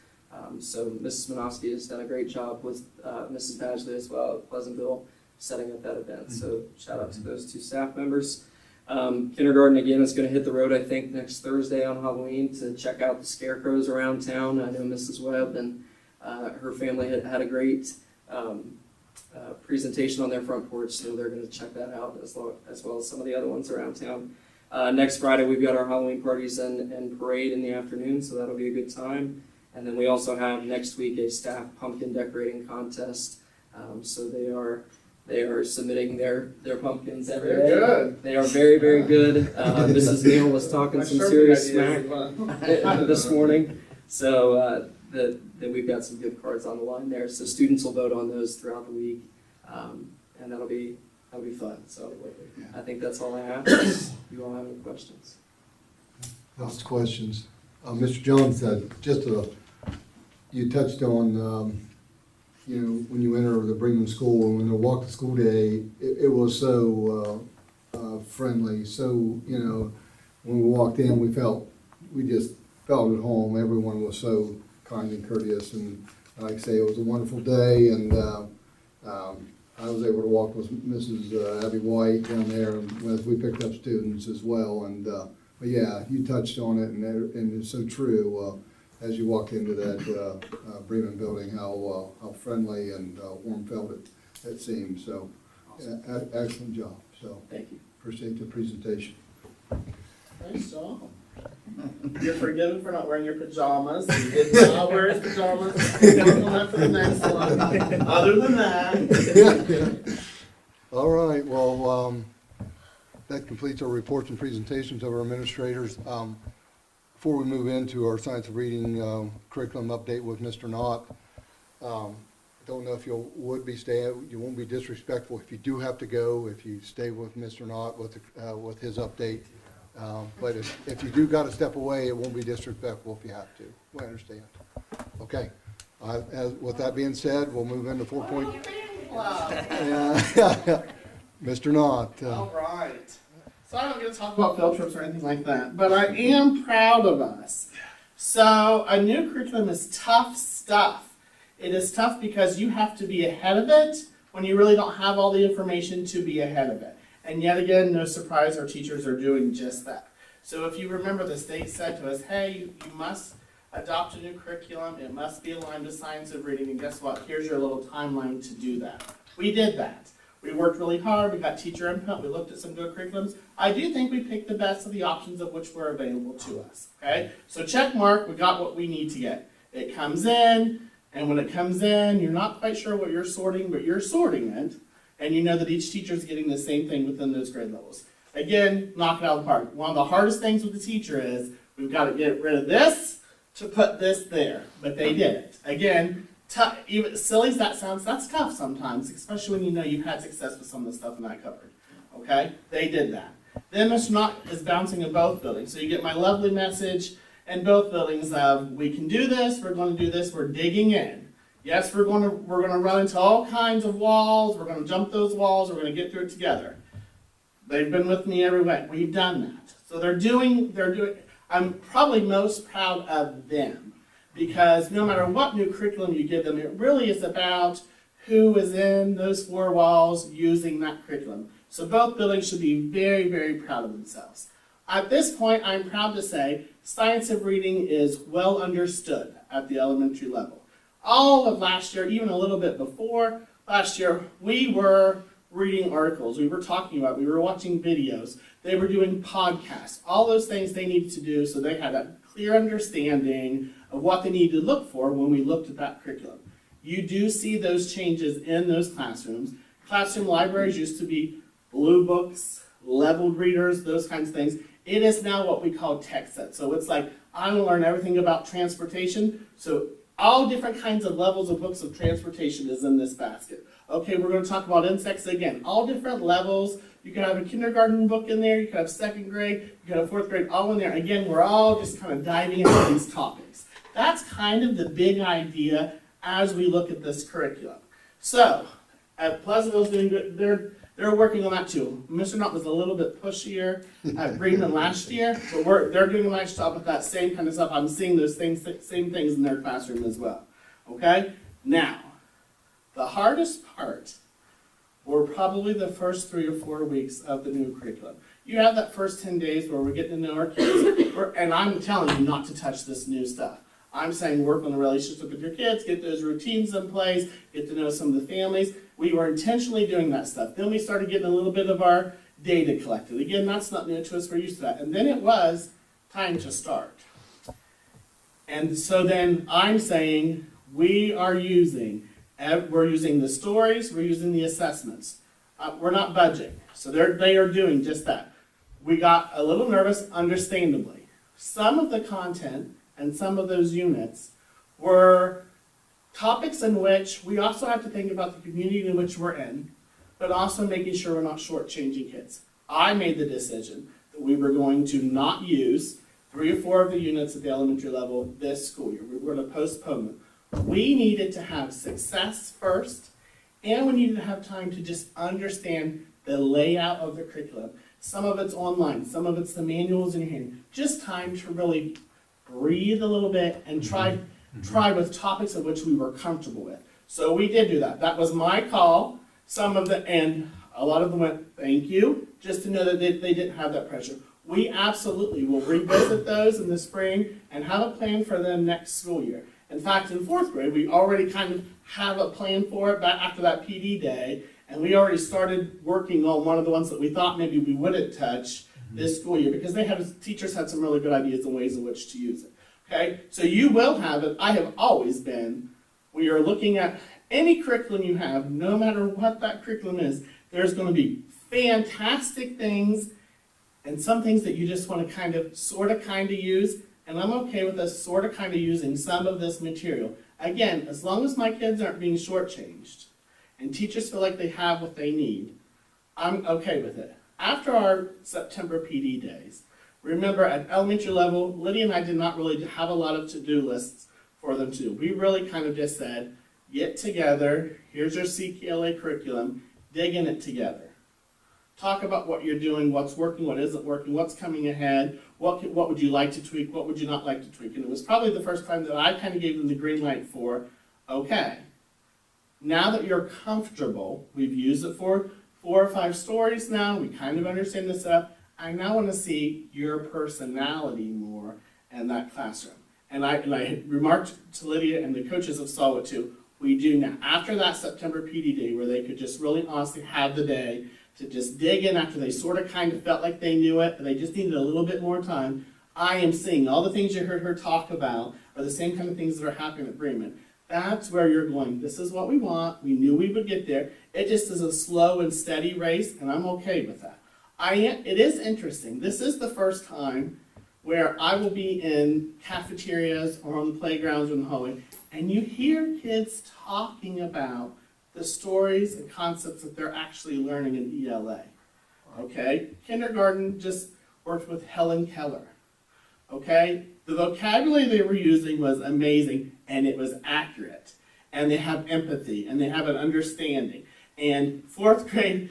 So Mrs. Minosky has done a great job with Mrs. Badgley as well at Pleasantville, setting up that event. So shout out to those two staff members. Kindergarten, again, is going to hit the road, I think, next Thursday on Halloween to check out the scarecrows around town. I know Mrs. Webb and her family had a great presentation on their front porch, so they're going to check that out as well as some of the other ones around town. Next Friday, we've got our Halloween parties and parade in the afternoon, so that'll be a good time. And then we also have next week a staff pumpkin decorating contest. So they are submitting their pumpkins every day. They're good. They are very, very good. Mrs. Neal was talking some serious smack this morning. So that we've got some good cards on the line there. So students will vote on those throughout the week, and that'll be fun. So I think that's all I have. You all have any questions? Lots of questions. Mr. Jones, you touched on, when you enter the Brigham School, and when they walk to school day, it was so friendly. So, when we walked in, we just felt at home. Everyone was so kind and courteous, and like I say, it was a wonderful day, and I was able to walk with Mrs. Abby White down there as we picked up students as well. And but yeah, you touched on it, and it's so true. As you walk into that Bremen building, how friendly and warm felt it seemed. So excellent job. So Thank you. appreciate the presentation. Nice job. You're forgiven for not wearing your pajamas. You did not wear his pajamas. Work on that for the next one. Other than that. All right, well, that completes our reports and presentations of our administrators. Before we move into our science of reading curriculum update with Mr. Knott, don't know if you would be staying, you won't be disrespectful if you do have to go, if you stay with Mr. Knott with his update. But if you do got to step away, it won't be disrespectful if you have to. We understand. Okay. With that being said, we'll move into 4 point. Mr. Knott. All right. So I'm not going to talk about field trips or anything like that, but I am proud of us. So a new curriculum is tough stuff. It is tough because you have to be ahead of it when you really don't have all the information to be ahead of it. And yet again, no surprise, our teachers are doing just that. So if you remember, the state said to us, hey, you must adopt a new curriculum. It must be aligned to science of reading. And guess what? Here's your little timeline to do that. We did that. We worked really hard. We got teacher input. We looked at some good curriculums. I do think we picked the best of the options of which were available to us. Okay? So check mark. We got what we need to get. It comes in, and when it comes in, you're not quite sure what you're sorting, but you're sorting it. And you know that each teacher is getting the same thing within those grade levels. Again, knock it out of the park. One of the hardest things with the teacher is we've got to get rid of this to put this there. But they did it. Again, even silly as that sounds, that's tough sometimes, especially when you know you've had success with some of the stuff in that cupboard. Okay? They did that. Then Mr. Knott is bouncing in both buildings. So you get my lovely message in both buildings of we can do this, we're going to do this, we're digging in. Yes, we're gonna run into all kinds of walls, we're gonna jump those walls, we're gonna get through it together. They've been with me every way. We've done that. So they're doing, I'm probably most proud of them, because no matter what new curriculum you give them, it really is about who is in those four walls using that curriculum. So both buildings should be very, very proud of themselves. At this point, I'm proud to say science of reading is well understood at the elementary level. All of last year, even a little bit before last year, we were reading articles, we were talking about, we were watching videos, they were doing podcasts, all those things they needed to do so they had a clear understanding of what they needed to look for when we looked at that curriculum. You do see those changes in those classrooms. Classroom libraries used to be blue books, leveled readers, those kinds of things. It is now what we call text sets. So it's like, I want to learn everything about transportation, so all different kinds of levels of books of transportation is in this basket. Okay, we're going to talk about insects again. All different levels. You can have a kindergarten book in there, you can have second grade, you can have fourth grade, all in there. Again, we're all just kind of diving into these topics. That's kind of the big idea as we look at this curriculum. So, Pleasantville's doing good. They're working on that too. Mr. Knott was a little bit pushier at Bremen last year, but they're doing a nice job with that same kind of stuff. I'm seeing those same things in their classroom as well. Okay? Now, the hardest part were probably the first 3 or 4 weeks of the new curriculum. You have that first 10 days where we're getting to know our kids, and I'm telling you not to touch this new stuff. I'm saying work on the relationship with your kids, get those routines in place, get to know some of the families. We were intentionally doing that stuff. Then we started getting a little bit of our data collected. Again, that's not new to us, we're used to that. And then it was time to start. And so then I'm saying we're using the stories, we're using the assessments. We're not budging. So they are doing just that. We got a little nervous, understandably. Some of the content and some of those units were topics in which we also have to think about the community in which we're in, but also making sure we're not shortchanging kids. I made the decision that we were going to not use 3 or 4 of the units at the elementary level this school year. We were going to postpone them. We needed to have success first, and we needed to have time to just understand the layout of the curriculum. Some of it's online, some of it's the manuals in your hand. Just time to really breathe a little bit and try with topics of which we were comfortable with. So we did do that. That was my call. And a lot of them went, thank you, just to know that they didn't have that pressure. We absolutely will revisit those in the spring and have a plan for them next school year. In fact, in 4th grade, we already kind of have a plan for it back after that PD day, and we already started working on one of the ones that we thought maybe we wouldn't touch this school year, because teachers had some really good ideas and ways in which to use it. Okay, so you will have it. I have always been. We are looking at any curriculum you have, no matter what that curriculum is. There's going to be fantastic things and some things that you just want to kind of use. And I'm okay with us sort of kind of using some of this material. Again, as long as my kids aren't being shortchanged and teachers feel like they have what they need, I'm okay with it. After our September PD days, remember at elementary level, Lydia and I did not really have a lot of to-do lists for them to do. We really kind of just said, get together, here's your CKLA curriculum, dig in it together. Talk about what you're doing, what's working, what isn't working, what's coming ahead, what would you like to tweak, what would you not like to tweak. And it was probably the first time that I kind of gave them the green light for, okay, now that you're comfortable, we've used it for 4 or 5 stories now, we kind of understand this stuff, I now want to see your personality more in that classroom. And I remarked to Lydia, and the coaches have saw it too, we do now. After that September PD day, where they could just really honestly have the day to just dig in after they sort of kind of felt like they knew it, but they just needed a little bit more time, I am seeing all the things you heard her talk about are the same kind of things that are happening at Bremen. That's where you're going. This is what we want. We knew we would get there. It just is a slow and steady race, and I'm okay with that. It is interesting. This is the first time where I will be in cafeterias or on the playgrounds or in the hallway, and you hear kids talking about the stories and concepts that they're actually learning in ELA. Okay? Kindergarten just worked with Helen Keller. Okay? The vocabulary they were using was amazing, and it was accurate. and they have empathy, and they have an understanding. And fourth grade,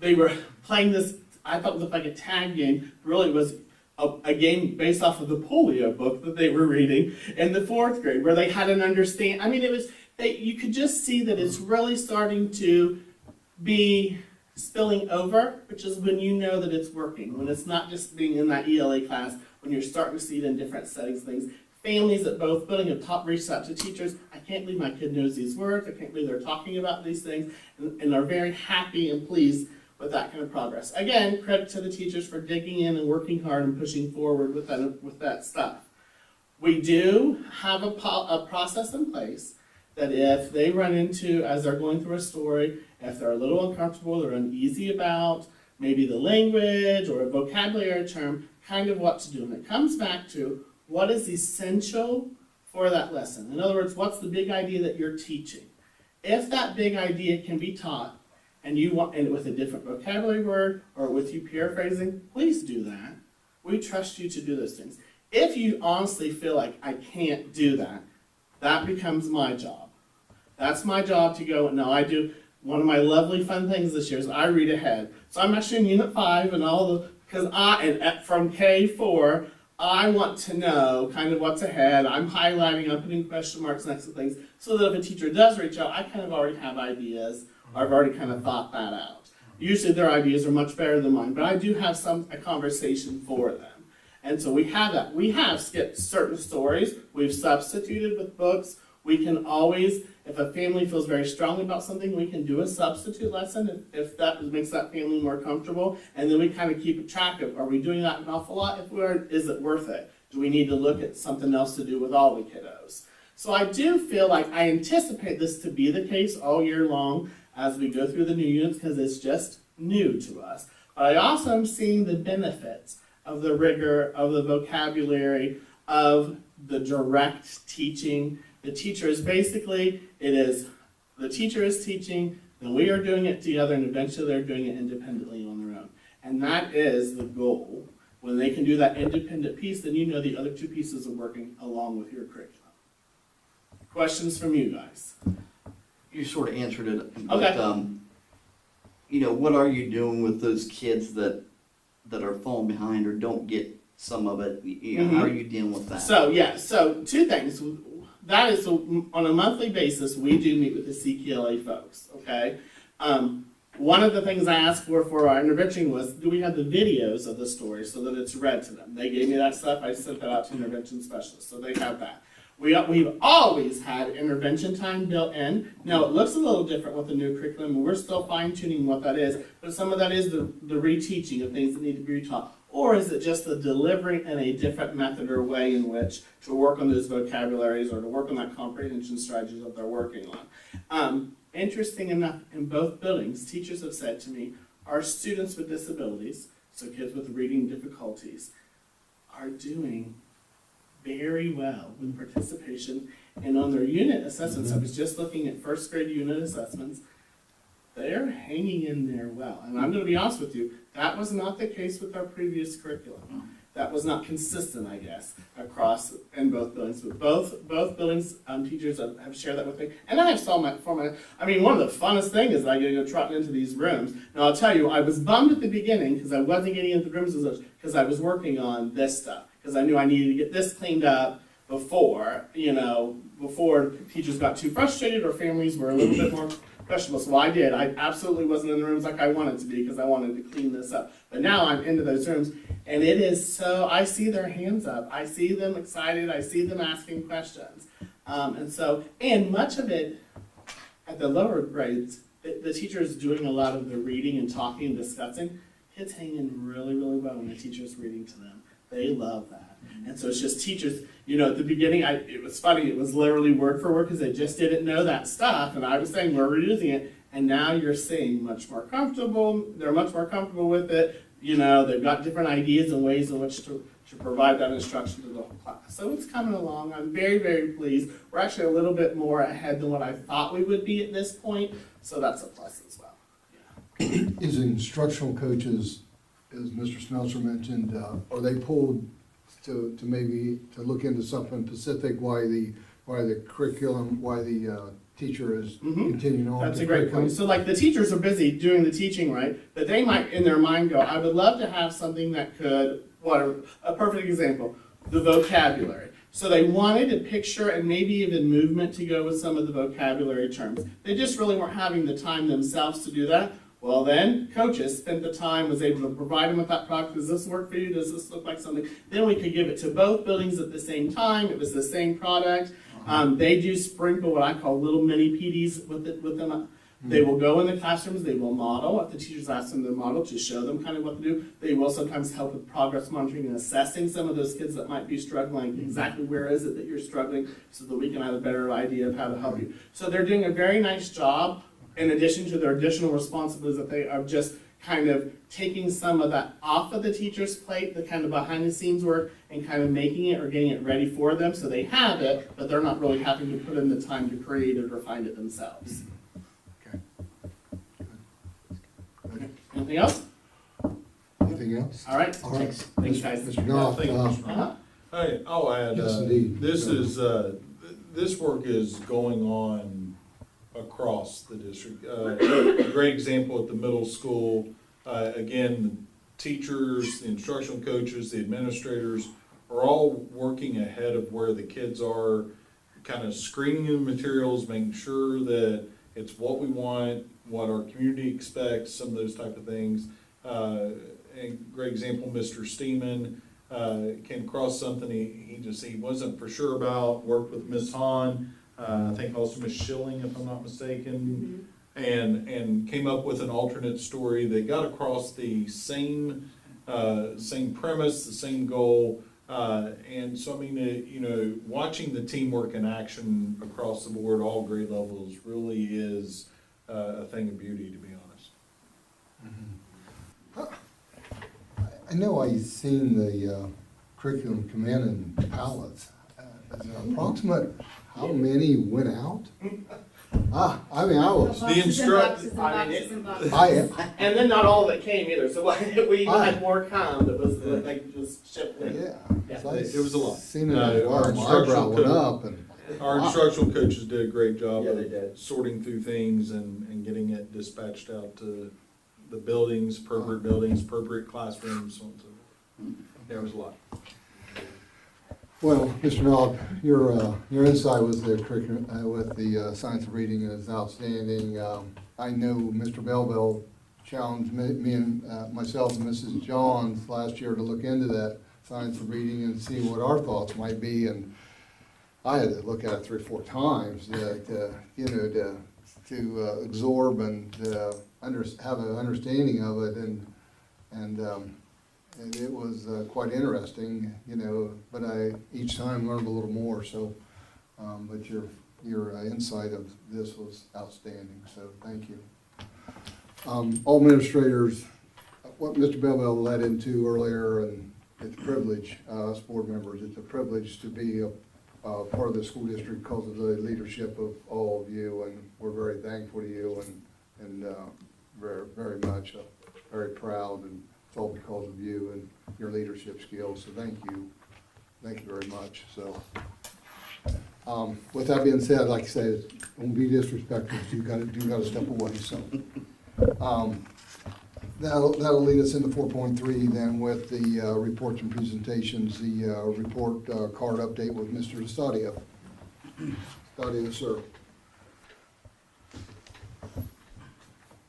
they were playing this, I thought it looked like a tag game, really it was a game based off of the polio book that they were reading in the fourth grade, where they had an understand. I mean, it was, you could just see that it's really starting to be spilling over, which is when you know that it's working, when it's not just being in that ELA class, when you're starting to see it in different settings, things. Families at both buildings have reached out to teachers. I can't believe my kid knows these words. I can't believe they're talking about these things, and are very happy and pleased with that kind of progress. Again, credit to the teachers for digging in and working hard and pushing forward with that stuff. We do have a process in place that if they run into, as they're going through a story, if they're a little uncomfortable, they're uneasy about maybe the language or a vocabulary term, kind of what to do. And it comes back to what is essential for that lesson. In other words, what's the big idea that you're teaching? If that big idea can be taught, and you want, and with a different vocabulary word, or with you paraphrasing, please do that. We trust you to do those things. If you honestly feel like I can't do that, that becomes my job. That's my job to go, no, I do. One of my lovely fun things this year is I read ahead. So I'm actually in Unit 5 and all the, because from K4, I want to know kind of what's ahead. I'm highlighting, I'm putting question marks next to things, so that if a teacher does reach out, I kind of already have ideas. I've already kind of thought that out. Usually their ideas are much better than mine, but I do have a conversation for them. And so we have that. We have skipped certain stories. We've substituted with books. We can always, if a family feels very strongly about something, we can do a substitute lesson if that makes that family more comfortable. And then we kind of keep a track of, are we doing that an awful lot? If we are, is it worth it? Do we need to look at something else to do with all the kiddos? So I do feel like I anticipate this to be the case all year long as we go through the new units, because it's just new to us. But I also am seeing the benefits of the rigor, of the vocabulary, of the direct teaching. The teacher is basically, the teacher is teaching, then we are doing it together, and eventually they're doing it independently on their own. And that is the goal. When they can do that independent piece, then you know the other two pieces are working along with your curriculum. Questions from you guys? You sort of answered it, but, Okay. What are you doing with those kids that are falling behind or don't get some of it? How are you dealing with that? So two things. That is, on a monthly basis, we do meet with the CKLA folks, okay? One of the things I asked for our intervention was, do we have the videos of the story so that it's read to them? They gave me that stuff. I sent that out to intervention specialists, so they have that. We've always had intervention time built in. Now, it looks a little different with the new curriculum, and we're still fine-tuning what that is, but some of that is the reteaching of things that need to be retaught. Or is it just the delivery in a different method or way in which to work on those vocabularies or to work on that comprehension strategy that they're working on? Interesting enough, in both buildings, teachers have said to me, our students with disabilities, so kids with reading difficulties, are doing very well with participation, and on their unit assessments, I was just looking at first grade unit assessments, they're hanging in there well. And I'm going to be honest with you, that was not the case with our previous curriculum. That was not consistent, I guess, across in both buildings. But both buildings, teachers have shared that with me. And I have one of the funnest things is I get to go trotting into these rooms. Now I'll tell you, I was bummed at the beginning because I wasn't getting into the rooms as much because I was working on this stuff. Because I knew I needed to get this cleaned up before teachers got too frustrated or families were a little bit more questionable. So I did. I absolutely wasn't in the rooms like I wanted to be because I wanted to clean this up. But now I'm into those rooms, and it is so, I see their hands up. I see them excited. I see them asking questions. And much of it at the lower grades, the teacher is doing a lot of the reading and talking and discussing. Kids hang in really, really well when the teacher's reading to them. They love that. And so it's just teachers, at the beginning, it was funny, it was literally word for word because they just didn't know that stuff. And I was saying, we're reusing it. And now you're seeing much more comfortable, they're much more comfortable with it. They've got different ideas and ways in which to provide that instruction to the whole class. So it's coming along. I'm very, very pleased. We're actually a little bit more ahead than what I thought we would be at this point. So that's a plus as well. Yeah. Is instructional coaches, as Mr. Smeltzer mentioned, are they pulled to maybe to look into something specific why why the curriculum, why the teacher is Mhm. continuing on. That's the a great curriculum. point. So like the teachers are busy doing the teaching, right? But they might in their mind go, I would love to have something that could, a perfect example, the vocabulary. So they wanted a picture and maybe even movement to go with some of the vocabulary terms. They just really weren't having the time themselves to do that. Well then, coaches spent the time, was able to provide them with that product. Does this work for you? Does this look like something? Then we could give it to both buildings at the same time. It was the same product. They do sprinkle what I call little mini PDs with them. They will go in the classrooms, they will model, if the teachers ask them to model, to show them kind of what to do. They will sometimes help with progress monitoring and assessing some of those kids that might be struggling, exactly where is it that you're struggling, so that we can have a better idea of how to help you. So they're doing a very nice job, in addition to their additional responsibilities, that they are just kind of taking some of that off of the teacher's plate, the kind of behind the scenes work, and kind of making it or getting it ready for them, so they have it, but they're not really having to put in the time to create it or find it themselves. Anything else? Anything else? All right. All right. Thanks, guys. Mr. Goff, Thank you, Mr. Uh-huh. Hey, I'll add, Yes, indeed. this is, this work is going on across the district. A great example at the middle school, again, the teachers, the instructional coaches, the administrators are all working ahead of where the kids are, kind of screening the materials, making sure that it's what we want, what our community expects, some of those type of things. And great example, Mr. Steeman came across something he wasn't for sure about, worked with Ms. Hahn, I think also Ms. Schilling, if I'm not mistaken, and came up with an alternate story that got across the same premise, the same goal. And so, I mean, watching the teamwork in action across the board, all grade levels, really is a thing of beauty, to be honest. I know I've seen the curriculum come in pallets. Is there approximate how many went out? I mean, I was, Boxes and boxes and I mean, boxes and boxes. And then not all of it came either, so we even had more come that was like just shipped in. yeah. So I It was a lot. Seen it, my Our eyebrow went instructional up and. Our instructional coaches did a great job Yeah, they of did. sorting through things and getting it dispatched out to the buildings, appropriate classrooms, so on and so forth. There was a lot. Well, Mr. Knob, your insight with the curriculum, with the science of reading is outstanding. I know Mr. Belleville challenged me and myself and Mrs. Johns last year to look into that science of reading and see what our thoughts might be, and I had to look at it 3 or 4 times to absorb and have an understanding of it, and it was quite interesting, but I each time learned a little more. So, but your insight of this was outstanding. So thank you. All administrators, what Mr. Belleville led into earlier, and it's a privilege, us board members, it's a privilege to be a part of the school district because of the leadership of all of you, and we're very thankful to you, and very, very much very proud, and it's all because of you and your leadership skills. So thank you very much. So with that being said, like I said, don't be disrespectful. You got to step away. So that'll lead us into 4.3 then with the reports and presentations. The report card update with Mr. Estadio. Estadio, sir.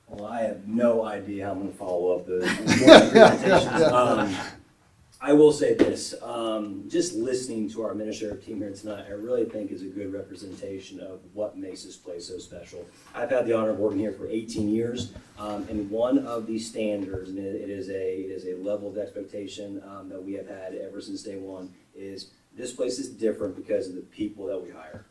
Well, I have no idea how I'm going to follow up the presentations. I will say this, just listening to our administrative team here tonight, I really think is a good representation of what makes this place so special. I've had the honor of working here for 18 years, and one of the standards, and it is a level of expectation that we have had ever since day one, is this place is different because of the people that we hire.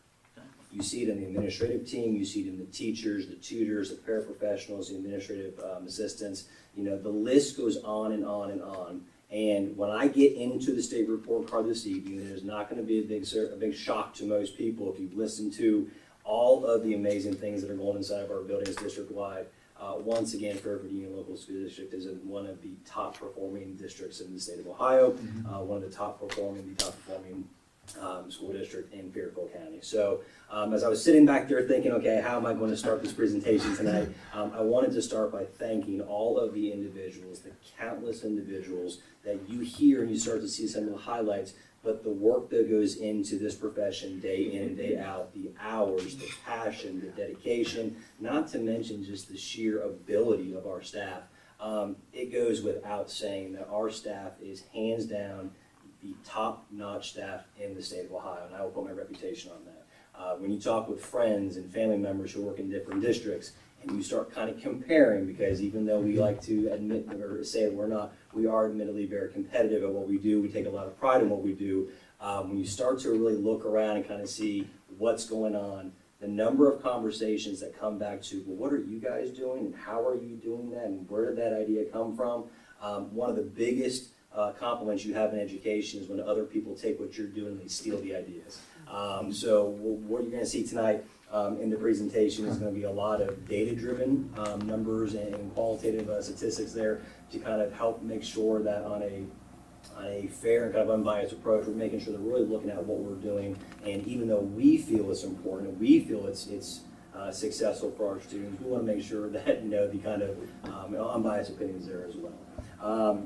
You see it in the administrative team, you see it in the teachers, the tutors, the paraprofessionals, the administrative assistants. The list goes on and on and on. And when I get into the state report card this evening, there's not going to be a big shock to most people if you've listened to all of the amazing things that are going inside of our buildings district-wide. Once again, Fairfield Union Local School District is one of the top performing districts in the state of Ohio, one of the top performing school district in Fairfield County. So as I was sitting back there thinking, okay, how am I going to start this presentation tonight? I wanted to start by thanking all of the individuals, the countless individuals that you hear and you start to see some of the highlights, but the work that goes into this profession day in and day out, the hours, the passion, the dedication, not to mention just the sheer ability of our staff. It goes without saying that our staff is hands down the top-notch staff in the state of Ohio, and I will put my reputation on that. When you talk with friends and family members who work in different districts, and you start kind of comparing, because even though we like to admit or say that we're not, we are admittedly very competitive at what we do. We take a lot of pride in what we do. When you start to really look around and kind of see what's going on, the number of conversations that come back to, well, what are you guys doing, and how are you doing that, and where did that idea come from? One of the biggest compliments you have in education is when other people take what you're doing and they steal the ideas. So what you're going to see tonight in the presentation is going to be a lot of data-driven numbers and qualitative statistics there to kind of help make sure that on a fair and kind of unbiased approach, we're making sure that we're really looking at what we're doing. And even though we feel it's important and we feel it's successful for our students, we want to make sure that the kind of unbiased opinions there as well.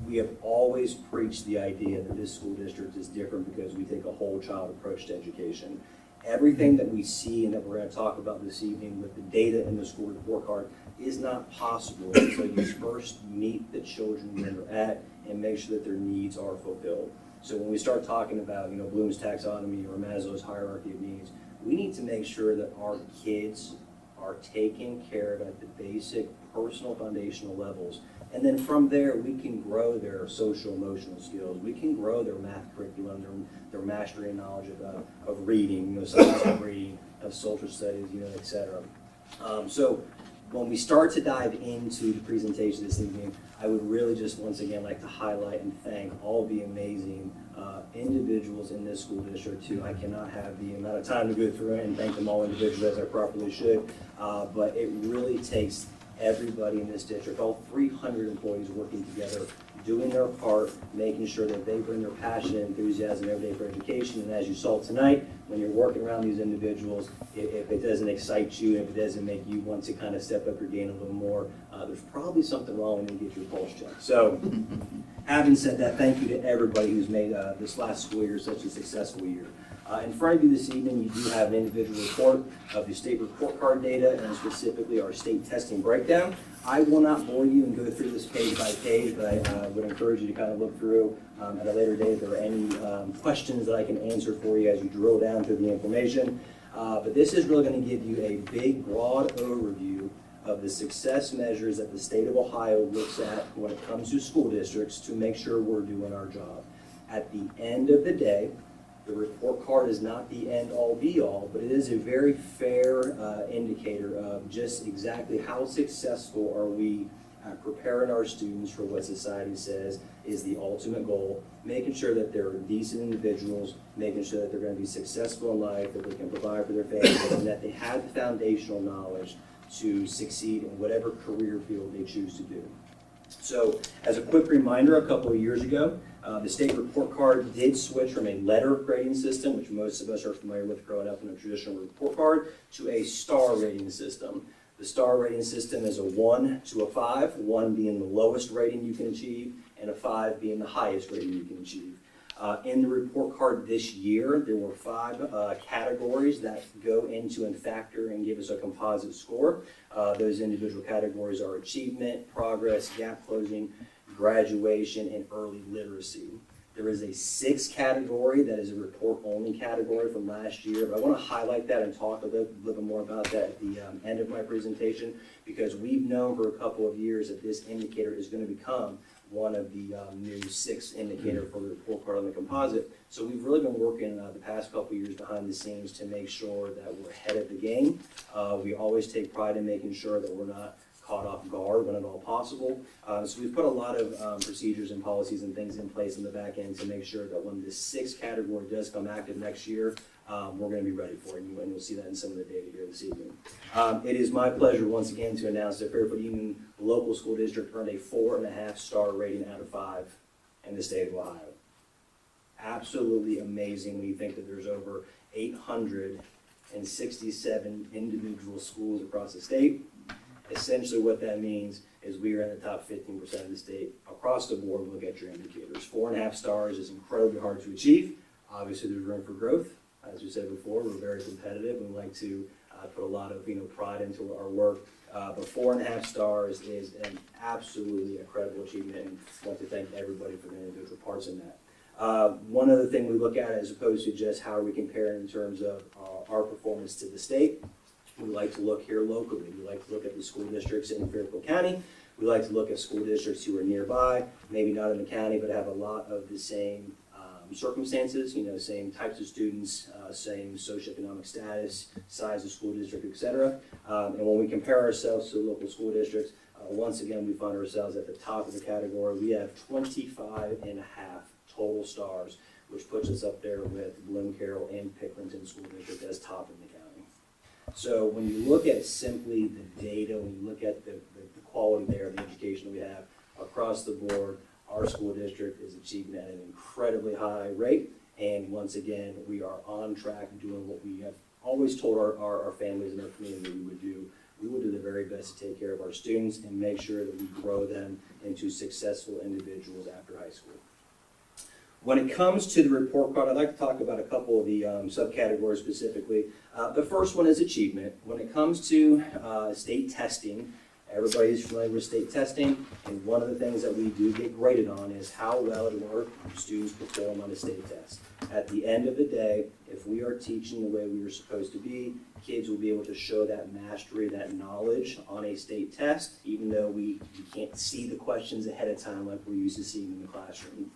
We have always preached the idea that this school district is different because we take a whole child approach to education. Everything that we see and that we're going to talk about this evening with the data in the school report card is not possible until you first meet the children where they're at and make sure that their needs are fulfilled. So when we start talking about Bloom's taxonomy or Maslow's hierarchy of needs, we need to make sure that our kids are taken care of at the basic personal foundational levels. And then from there, we can grow their social emotional skills. We can grow their math curriculum, their mastery and knowledge of reading, science of reading, of social studies, et cetera. So when we start to dive into the presentation this evening, I would really just once again like to highlight and thank all the amazing individuals in this school district too. I cannot have the amount of time to go through it and thank them all individually as I properly should, but it really takes everybody in this district, all 300 employees working together, doing their part, making sure that they bring their passion and enthusiasm every day for education. And as you saw tonight, when you're working around these individuals, if it doesn't excite you, if it doesn't make you want to kind of step up your game a little more, there's probably something wrong when you get your pulse checked. So, having said that, thank you to everybody who's made this last school year such a successful year. In front of you this evening, you do have an individual report of the state report card data and specifically our state testing breakdown. I will not bore you and go through this page by page, but I would encourage you to kind of look through at a later date if there are any questions that I can answer for you as you drill down through the information. But this is really going to give you a big, broad overview of the success measures that the state of Ohio looks at when it comes to school districts to make sure we're doing our job. At the end of the day, the report card is not the end-all be-all, but it is a very fair indicator of just exactly how successful are we at preparing our students for what society says is the ultimate goal, making sure that they're decent individuals, making sure that they're going to be successful in life, that they can provide for their families, and that they have the foundational knowledge to succeed in whatever career field they choose to do. So, as a quick reminder, a couple of years ago, the state report card did switch from a letter grading system, which most of us are familiar with growing up in a traditional report card, to a star rating system. The star rating system is a 1 to a 5, 1 being the lowest rating you can achieve, and a 5 being the highest rating you can achieve. In the report card this year, there were 5 categories that go into and factor and give us a composite score. Those individual categories are achievement, progress, gap closing, graduation, and early literacy. There is a 6th category that is a report-only category from last year, but I want to highlight that and talk a little bit more about that at the end of my presentation, because we've known for a couple of years that this indicator is going to become one of the new 6th indicator for the report card on the composite. So we've really been working the past couple of years behind the scenes to make sure that we're ahead of the game. We always take pride in making sure that we're not caught off guard when at all possible. So we've put a lot of procedures and policies and things in place in the back end to make sure that when this 6th category does come active next year, we're going to be ready for it, and you'll see that in some of the data here this evening. It is my pleasure once again to announce that Fairfield Union Local School District earned a 4.5 star rating out of 5 in the state of Ohio. absolutely amazing when you think that there's over 867 individual schools across the state. Essentially what that means is we are in the top 15% of the state across the board. Look at your indicators. 4.5 stars is incredibly hard to achieve. Obviously there's room for growth. As we said before, we're very competitive. We like to put a lot of pride into our work. But 4.5 stars is an absolutely incredible achievement, and I want to thank everybody for the individual parts in that. One other thing we look at, as opposed to just how are we comparing in terms of our performance to the state, we like to look here locally. We like to look at the school districts in Fairfield County. We like to look at school districts who are nearby, maybe not in the county, but have a lot of the same circumstances, same types of students, same socioeconomic status, size of school district, etc. And when we compare ourselves to local school districts, once again, we find ourselves at the top of the category. We have 25.5 total stars, which puts us up there with Bloom Carroll and Pickerington School District as top in the county. So when you look at simply the data, when you look at the quality there of the education we have across the board, our school district is achieving at an incredibly high rate. And once again, we are on track doing what we have always told our families and our community we would do. We will do the very best to take care of our students and make sure that we grow them into successful individuals after high school. When it comes to the report card, I'd like to talk about a couple of the subcategories specifically. The first one is achievement. When it comes to state testing, everybody's familiar with state testing, and one of the things that we do get graded on is how well do our students perform on a state test. At the end of the day, if we are teaching the way we are supposed to be, kids will be able to show that mastery, that knowledge on a state test, even though we can't see the questions ahead of time like we're used to seeing in the classroom.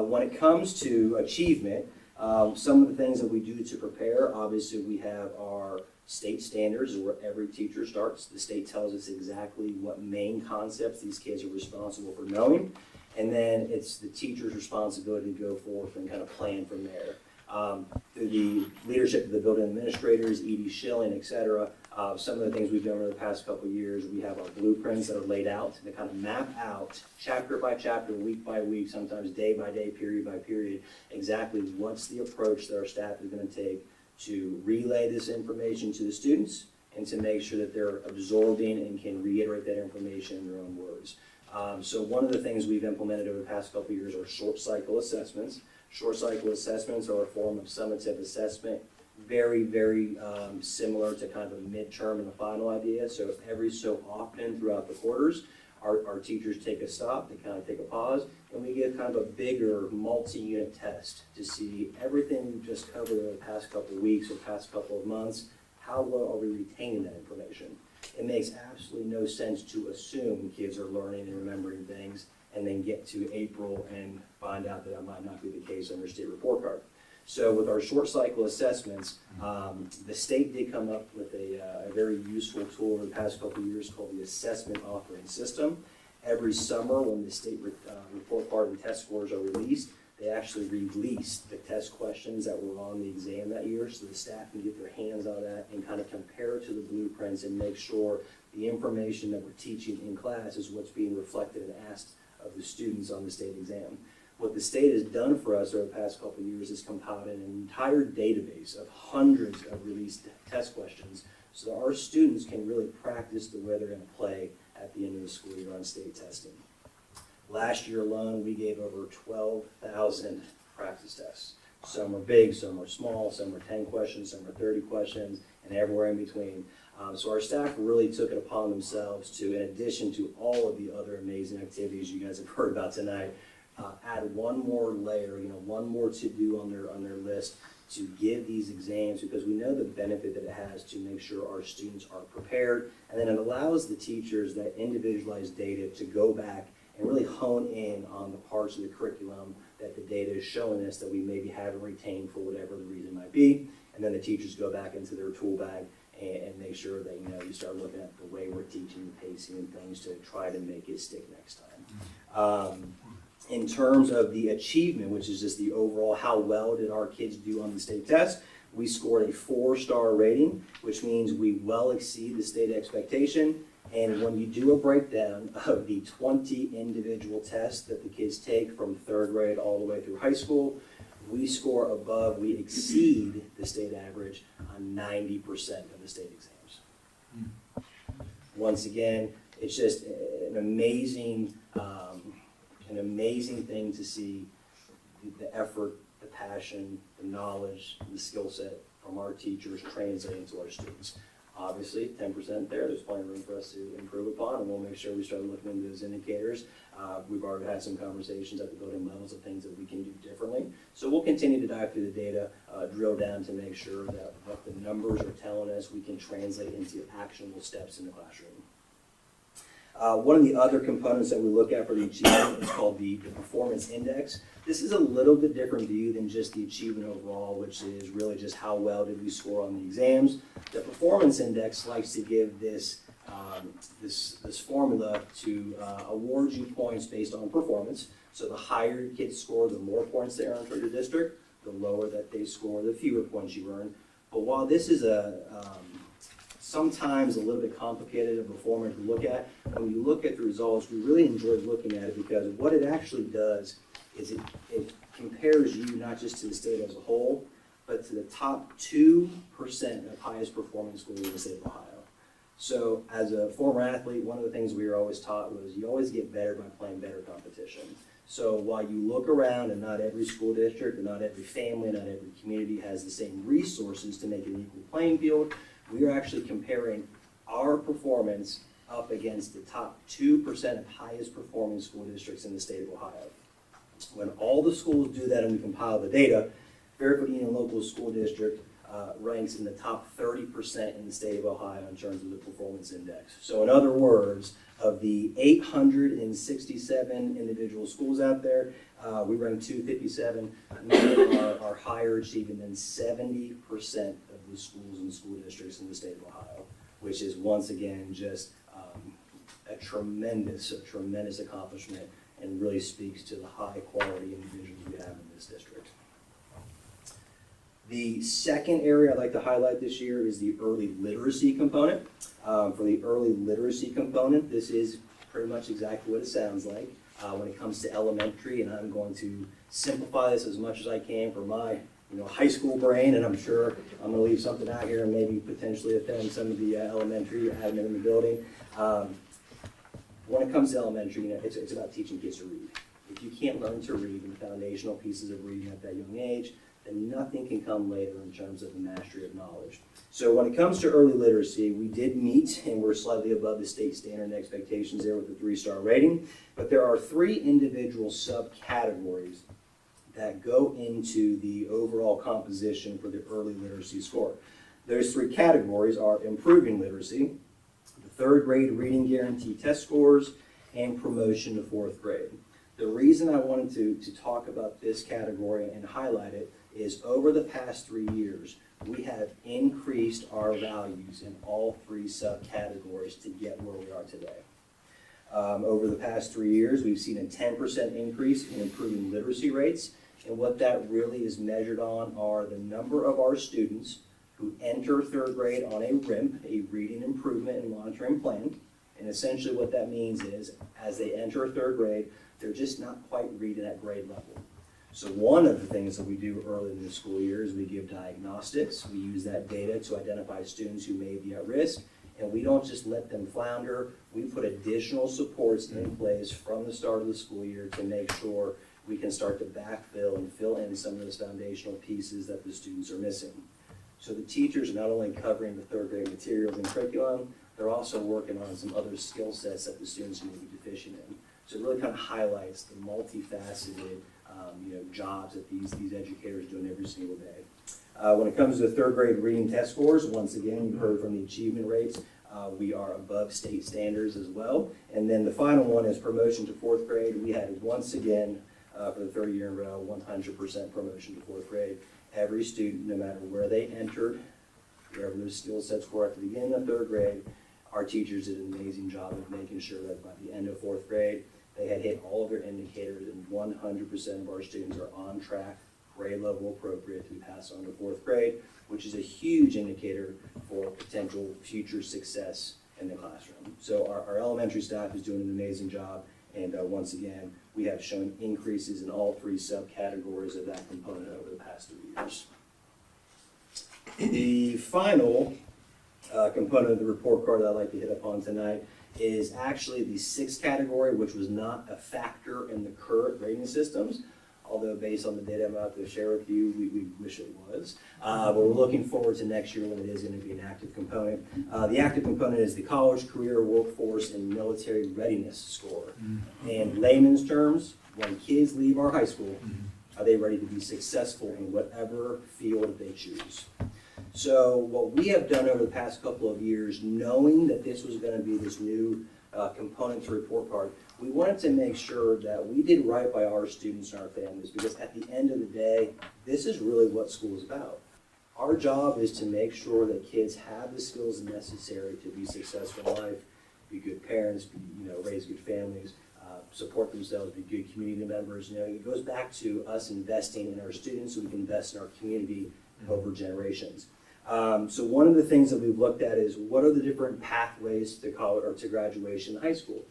When it comes to achievement, some of the things that we do to prepare, obviously we have our state standards where every teacher starts. The state tells us exactly what main concepts these kids are responsible for knowing, and then it's the teacher's responsibility to go forth and kind of plan from there. Through the leadership of the building administrators, Edie Schilling, etc., some of the things we've done over the past couple of years, we have our blueprints that are laid out to kind of map out chapter by chapter, week by week, sometimes day by day, period by period, exactly what's the approach that our staff is going to take to relay this information to the students and to make sure that they're absorbing and can reiterate that information in their own words. So one of the things we've implemented over the past couple of years are short cycle assessments. Short cycle assessments are a form of summative assessment, very, very similar to kind of a midterm and a final idea. So every so often throughout the quarters, our teachers take a stop, they kind of take a pause, and we give kind of a bigger multi-unit test to see everything we've just covered in the past couple of weeks or past couple of months, how well are we retaining that information? It makes absolutely no sense to assume kids are learning and remembering things and then get to April and find out that that might not be the case on their state report card. So with our short cycle assessments, the state did come up with a very useful tool in the past couple of years called the Assessment Authoring System. Every summer when the state report card and test scores are released, they actually release the test questions that were on the exam that year so the staff can get their hands on that and kind of compare to the blueprints and make sure the information that we're teaching in class is what's being reflected and asked of the students on the state exam. What the state has done for us over the past couple of years is compiled an entire database of hundreds of released test questions so that our students can really practice the way they're going to play at the end of the school year on state testing. Last year alone, we gave over 12,000 practice tests. Some are big, some are small, some are 10 questions, some are 30 questions, and everywhere in between. So our staff really took it upon themselves to, in addition to all of the other amazing activities you guys have heard about tonight, add one more layer, one more to do on their list to give these exams, because we know the benefit that it has to make sure our students are prepared, and then it allows the teachers that individualized data to go back and really hone in on the parts of the curriculum that the data is showing us that we maybe haven't retained for whatever the reason might be, and then the teachers go back into their tool bag and make sure that you start looking at the way we're teaching, the pacing and things to try to make it stick next time. In terms of the achievement, which is just the overall how well did our kids do on the state test, we scored a 4-star rating, which means we well exceed the state expectation, And when you do a breakdown of the 20 individual tests that the kids take from 3rd grade all the way through high school, we score above, we exceed the state average on 90% of the state exams. Once again, it's just an amazing thing to see the effort, the passion, the knowledge, the skill set from our teachers translating to our students. Obviously, 10% there's plenty of room for us to improve upon, and we'll make sure we start looking into those indicators. We've already had some conversations at the building levels of things that we can do differently. So we'll continue to dive through the data, drill down to make sure that what the numbers are telling us, we can translate into actionable steps in the classroom. One of the other components that we look at for the achievement is called the performance index. This is a little bit different view than just the achievement overall, which is really just how well did we score on the exams. The performance index likes to give this formula to award you points based on performance. So the higher your kids score, the more points they earn for your district. The lower that they score, the fewer points you earn. But while this is sometimes a little bit complicated of a formula to look at, when you look at the results, we really enjoy looking at it because what it actually does is it compares you not just to the state as a whole, but to the top 2% of highest performing schools in the state of Ohio. So as a former athlete, one of the things we were always taught was you always get better by playing better competition. So while you look around and not every school district, and not every family, not every community has the same resources to make an equal playing field, we are actually comparing our performance up against the top 2% of highest performing school districts in the state of Ohio. When all the schools do that and we compile the data, Fairfield Union Local School District ranks in the top 30% in the state of Ohio in terms of the performance index. So in other words, of the 867 individual schools out there, we rank 257. None of them are higher achieving than 70% of the schools and school districts in the state of Ohio, which is once again just a tremendous accomplishment and really speaks to the high quality individuals we have in this district. The second area I'd like to highlight this year is the early literacy component. For the early literacy component, this is pretty much exactly what it sounds like when it comes to elementary, and I'm going to simplify this as much as I can for my high school brain, and I'm sure I'm going to leave something out here and maybe potentially offend some of the elementary admin in the building. When it comes to elementary, it's about teaching kids to read. If you can't learn to read the foundational pieces of reading at that young age, then nothing can come later in terms of the mastery of knowledge. So when it comes to early literacy, we did meet, and we're slightly above the state standard and expectations there with the 3-star rating, but there are 3 individual subcategories that go into the overall composition for the early literacy score. Those 3 categories are improving literacy, the 3rd grade reading guarantee test scores, and promotion to 4th grade. The reason I wanted to talk about this category and highlight it is over the past 3 years, we have increased our values in all 3 subcategories to get where we are today. Over the past 3 years, we've seen a 10% increase in improving literacy rates, and what that really is measured on are the number of our students who enter 3rd grade on a RIMP, a Reading Improvement and Monitoring Plan, and essentially what that means is as they enter 3rd grade, they're just not quite reading at grade level. So one of the things that we do early in the school year is we give diagnostics. We use that data to identify students who may be at risk, and we don't just let them flounder. We put additional supports in place from the start of the school year to make sure we can start to backfill and fill in some of those foundational pieces that the students are missing. So the teachers are not only covering the 3rd grade materials and curriculum, they're also working on some other skill sets that the students may be deficient in. So it really kind of highlights the multifaceted jobs that these educators are doing every single day. When it comes to 3rd grade reading test scores, once again, you heard from the achievement rates, we are above state standards as well. And then the final one is promotion to 4th grade. We had once again, for the 3rd year in a row, 100% promotion to 4th grade. Every student, no matter where they entered, wherever their skill sets were at the beginning of 3rd grade, our teachers did an amazing job of making sure that by the end of 4th grade, they had hit all of their indicators and 100% of our students are on track, grade level appropriate to pass on to 4th grade, which is a huge indicator for potential future success in the classroom. So our elementary staff is doing an amazing job, and once again, we have shown increases in all 3 subcategories of that component over the past 3 years. The final component of the report card that I'd like to hit upon tonight is actually the 6th category, which was not a factor in the current grading systems, although based on the data I'm about to share with you, we wish it was. But we're looking forward to next year when it is going to be an active component. The active component is the college, career, workforce, and military readiness score. In layman's terms, when kids leave our high school, are they ready to be successful in whatever field they choose? So what we have done over the past couple of years, knowing that this was going to be this new component to report card, we wanted to make sure that we did right by our students and our families, because at the end of the day, this is really what school is about. Our job is to make sure that kids have the skills necessary to be successful in life, be good parents, raise good families, support themselves, be good community members. It goes back to us investing in our students so we can invest in our community over generations. So one of the things that we've looked at is what are the different pathways to college or to graduation in high school.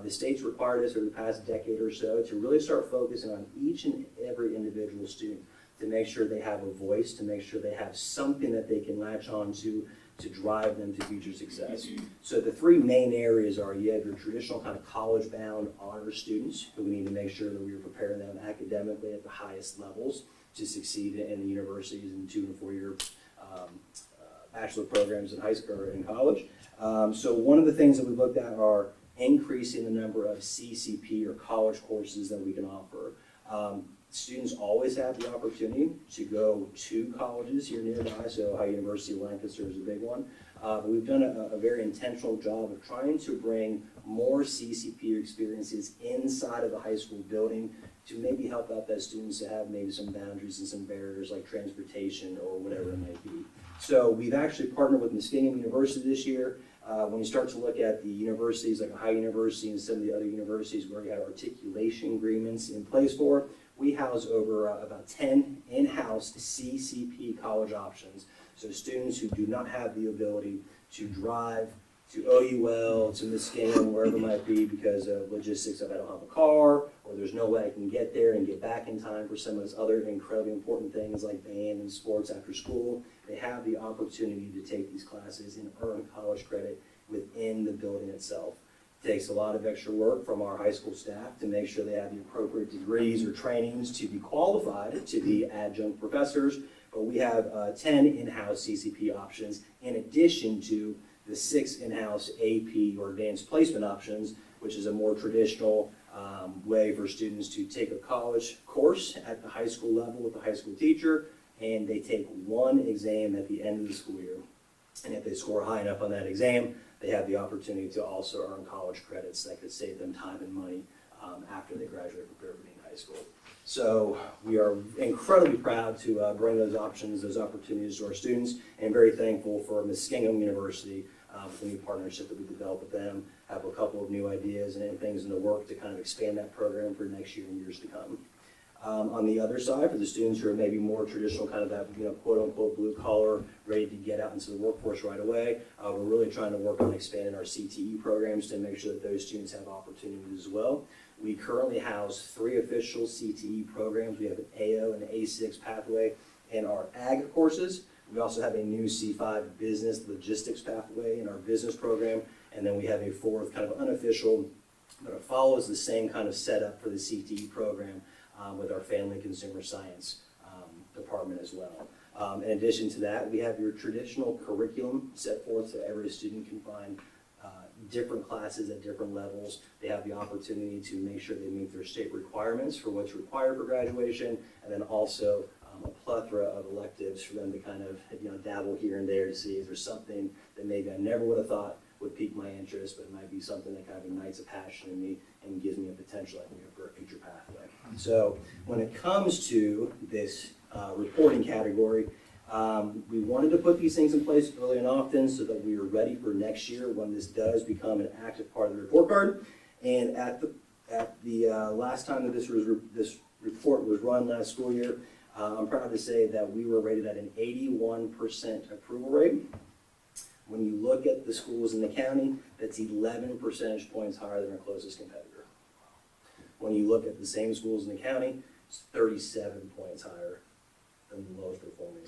The state's required us over the past decade or so to really start focusing on each and every individual student to make sure they have a voice, to make sure they have something that they can latch on to drive them to future success. So the 3 main areas are you have your traditional kind of college-bound honor students who we need to make sure that we are preparing them academically at the highest levels to succeed in the universities and 2- and 4-year bachelor programs in high school or in college. So one of the things that we looked at are increasing the number of CCP or college courses that we can offer. Students always have the opportunity to go to colleges here nearby, so Ohio University of Lancaster is a big one. But we've done a very intentional job of trying to bring more CCP experiences inside of the high school building to maybe help out those students that have maybe some boundaries and some barriers like transportation or whatever it may be. So we've actually partnered with Muskingum University this year. When you start to look at the universities like Ohio University and some of the other universities where we have articulation agreements in place for, we house over about 10 in-house CCP college options. So students who do not have the ability to drive to OUL, to Muskingum, wherever it might be because of logistics of I don't have a car, or there's no way I can get there and get back in time for some of those other incredibly important things like band and sports after school. They have the opportunity to take these classes and earn college credit within the building itself. It takes a lot of extra work from our high school staff to make sure they have the appropriate degrees or trainings to be qualified to be adjunct professors, but we have 10 in-house CCP options in addition to the 6 in-house AP or advanced placement options, which is a more traditional way for students to take a college course at the high school level with a high school teacher, and they take 1 exam at the end of the school year. And if they score high enough on that exam, they have the opportunity to also earn college credits that could save them time and money after they graduate from Beverly High School. So we are incredibly proud to bring those options, those opportunities to our students, and very thankful for Muskingum University for the new partnership that we developed with them. Have a couple of new ideas and things in the work to kind of expand that program for next year and years to come. On the other side, for the students who are maybe more traditional, kind of that, quote unquote blue collar, ready to get out into the workforce right away, we're really trying to work on expanding our CTE programs to make sure that those students have opportunities as well. We currently house 3 official CTE programs. We have an AO and A6 pathway in our ag courses. We also have a new C5 business logistics pathway in our business program. And then we have a 4th kind of unofficial, but it follows the same kind of setup for the CTE program with our family consumer science department as well. In addition to that, we have your traditional curriculum set forth so every student can find different classes at different levels. They have the opportunity to make sure they meet their state requirements for what's required for graduation, and then also a plethora of electives for them to kind of dabble here and there to see if there's something that maybe I never would have thought would pique my interest, but it might be something that kind of ignites a passion in me and gives me a potential for a future pathway. So when it comes to this reporting category, we wanted to put these things in place early and often so that we are ready for next year when this does become an active part of the report card. And at the last time that this report was run last school year, I'm proud to say that we were rated at an 81% approval rate, When you look at the schools in the county, that's 11 percentage points higher than our closest competitor. When you look at the same schools in the county, it's 37 points higher than the lowest performing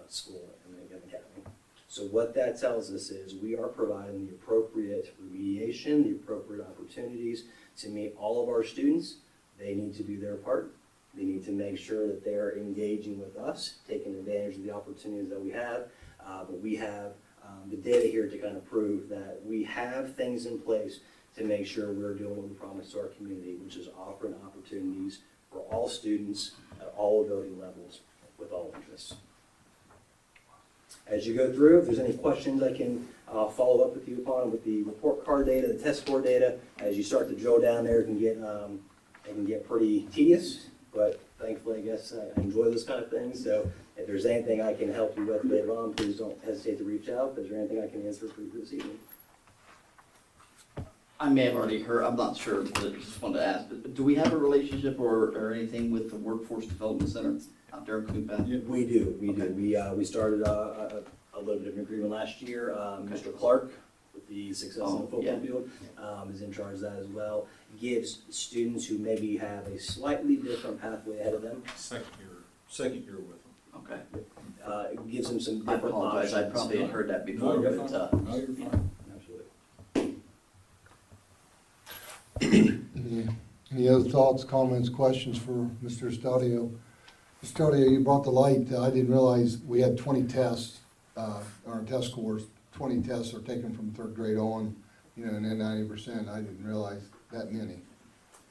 school in the county. So what that tells us is we are providing the appropriate remediation, the appropriate opportunities to meet all of our students. They need to do their part. They need to make sure that they're engaging with us, taking advantage of the opportunities that we have. But we have the data here to kind of prove that we have things in place to make sure we're doing what we promised to our community, which is offering opportunities for all students at all ability levels with all interests. As you go through, if there's any questions, I can follow up with you upon with the report card data, the test score data. As you start to drill down there, it can get pretty tedious, but thankfully, I guess I enjoy this kind of thing. So if there's anything I can help you with later on, please don't hesitate to reach out. Is there anything I can answer for you this evening? I may have already heard, I'm not sure, but I just wanted to ask, but do we have a relationship or anything with the Workforce Development Center out there in Coon Yeah, we do. We started a little bit of an agreement last year. Mr. Clark, with the Success on the Football Field, is in charge of that as well. Gives students who maybe have a slightly different pathway ahead of them. Second year with them. Okay. It gives them some I different apologize, I options. probably had heard that before, No, you're but, fine. No, you're fine. Absolutely. Any other thoughts, comments, questions for Mr. Estadio? Mr. Estadio, you brought the light. I didn't realize we had 20 tests, our test scores, 20 tests are taken from third grade on, and then 90%. I didn't realize that many.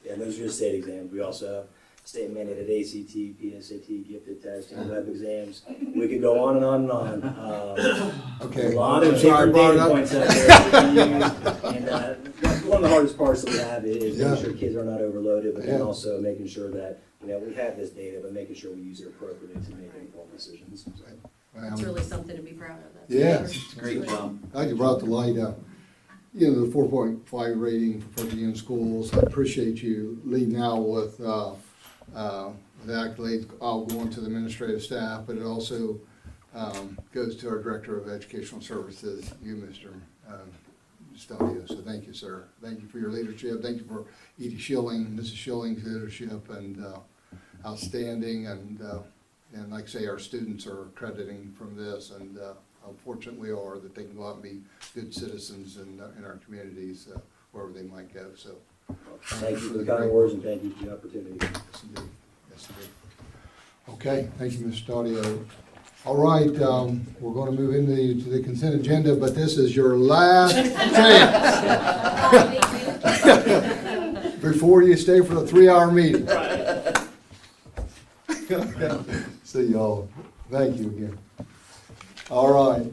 Yeah, and those are just state exams. We also have state mandated ACT, PSAT, gifted testing, web exams. We could go on and on and on. Okay. A lot of I'm sorry I different brought it data up. points out there. And one of the hardest parts that we have is Yeah. making sure kids are not overloaded, but then Yeah. also making sure that, we have this data, but making sure we use it appropriately to make informed decisions. It's really something to be proud of. That's Yeah. for sure. great job. Glad you brought the light up. The 4.5 rating for first year in schools. I appreciate you leading out with the accolades. I'll go on to the administrative staff, but it also goes to our Director of Educational Services, you, Mr. Estadio. So thank you, sir. Thank you for your leadership. Thank you for Edie Schilling, Mrs. Schilling's leadership, and outstanding. And like I say, our students are crediting from this, and unfortunately are that they can go out and be good citizens in our communities wherever they might go. So Thank you for the kind words and thank you for the opportunity. yes, indeed. Yes, indeed. Okay, thank you, Mr. Stadio. All right, we're going to move into the consent agenda, but this is your last chance before you stay for the 3-hour meeting. See y'all. Thank you again. All right.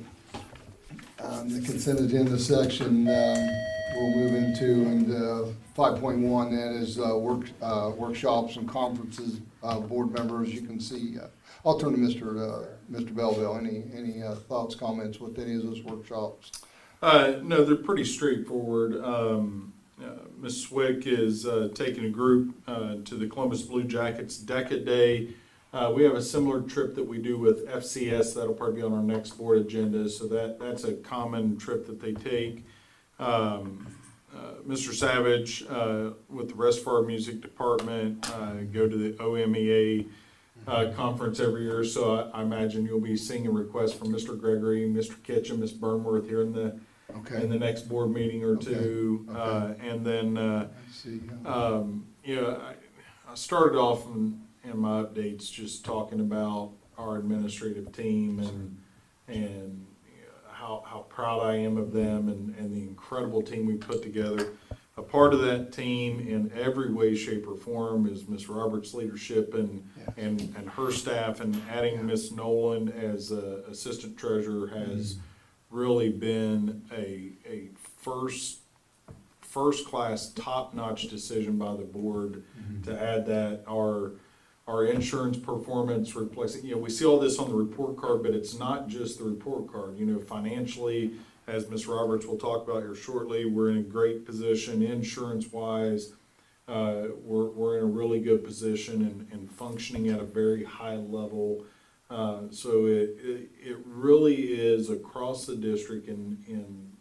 The consent agenda section we'll move into, and 5.1 then is workshops and conferences. Board members, you can see. I'll turn to Mr. Belleville. Any thoughts, comments? What that is, those workshops? No, they're pretty straightforward. Ms. Swick is taking a group to the Columbus Blue Jackets Decade Day. We have a similar trip that we do with FCS. That'll probably be on our next board agenda. So that's a common trip that they take. Mr. Savage with the rest of our music department go to the OMEA conference every year. So I imagine you'll be seeing a request from Mr. Gregory, Mr. Kitchen, Ms. Burnworth here in the next board meeting or two. Okay. And then Let's see. I started off in my updates just talking about our administrative team and how proud I am of them and the incredible team we put together. A part of that team in every way, shape, or form is Ms. Roberts' leadership and her staff, and adding Ms. Nolan as assistant treasurer has really been a first class, top-notch decision by the board to add that. Our insurance performance reflects, we see all this on the report card, but it's not just the report card. Financially, as Ms. Roberts will talk about here shortly, we're in a great position insurance-wise. We're in a really good position and functioning at a very high level So it really is across the district, and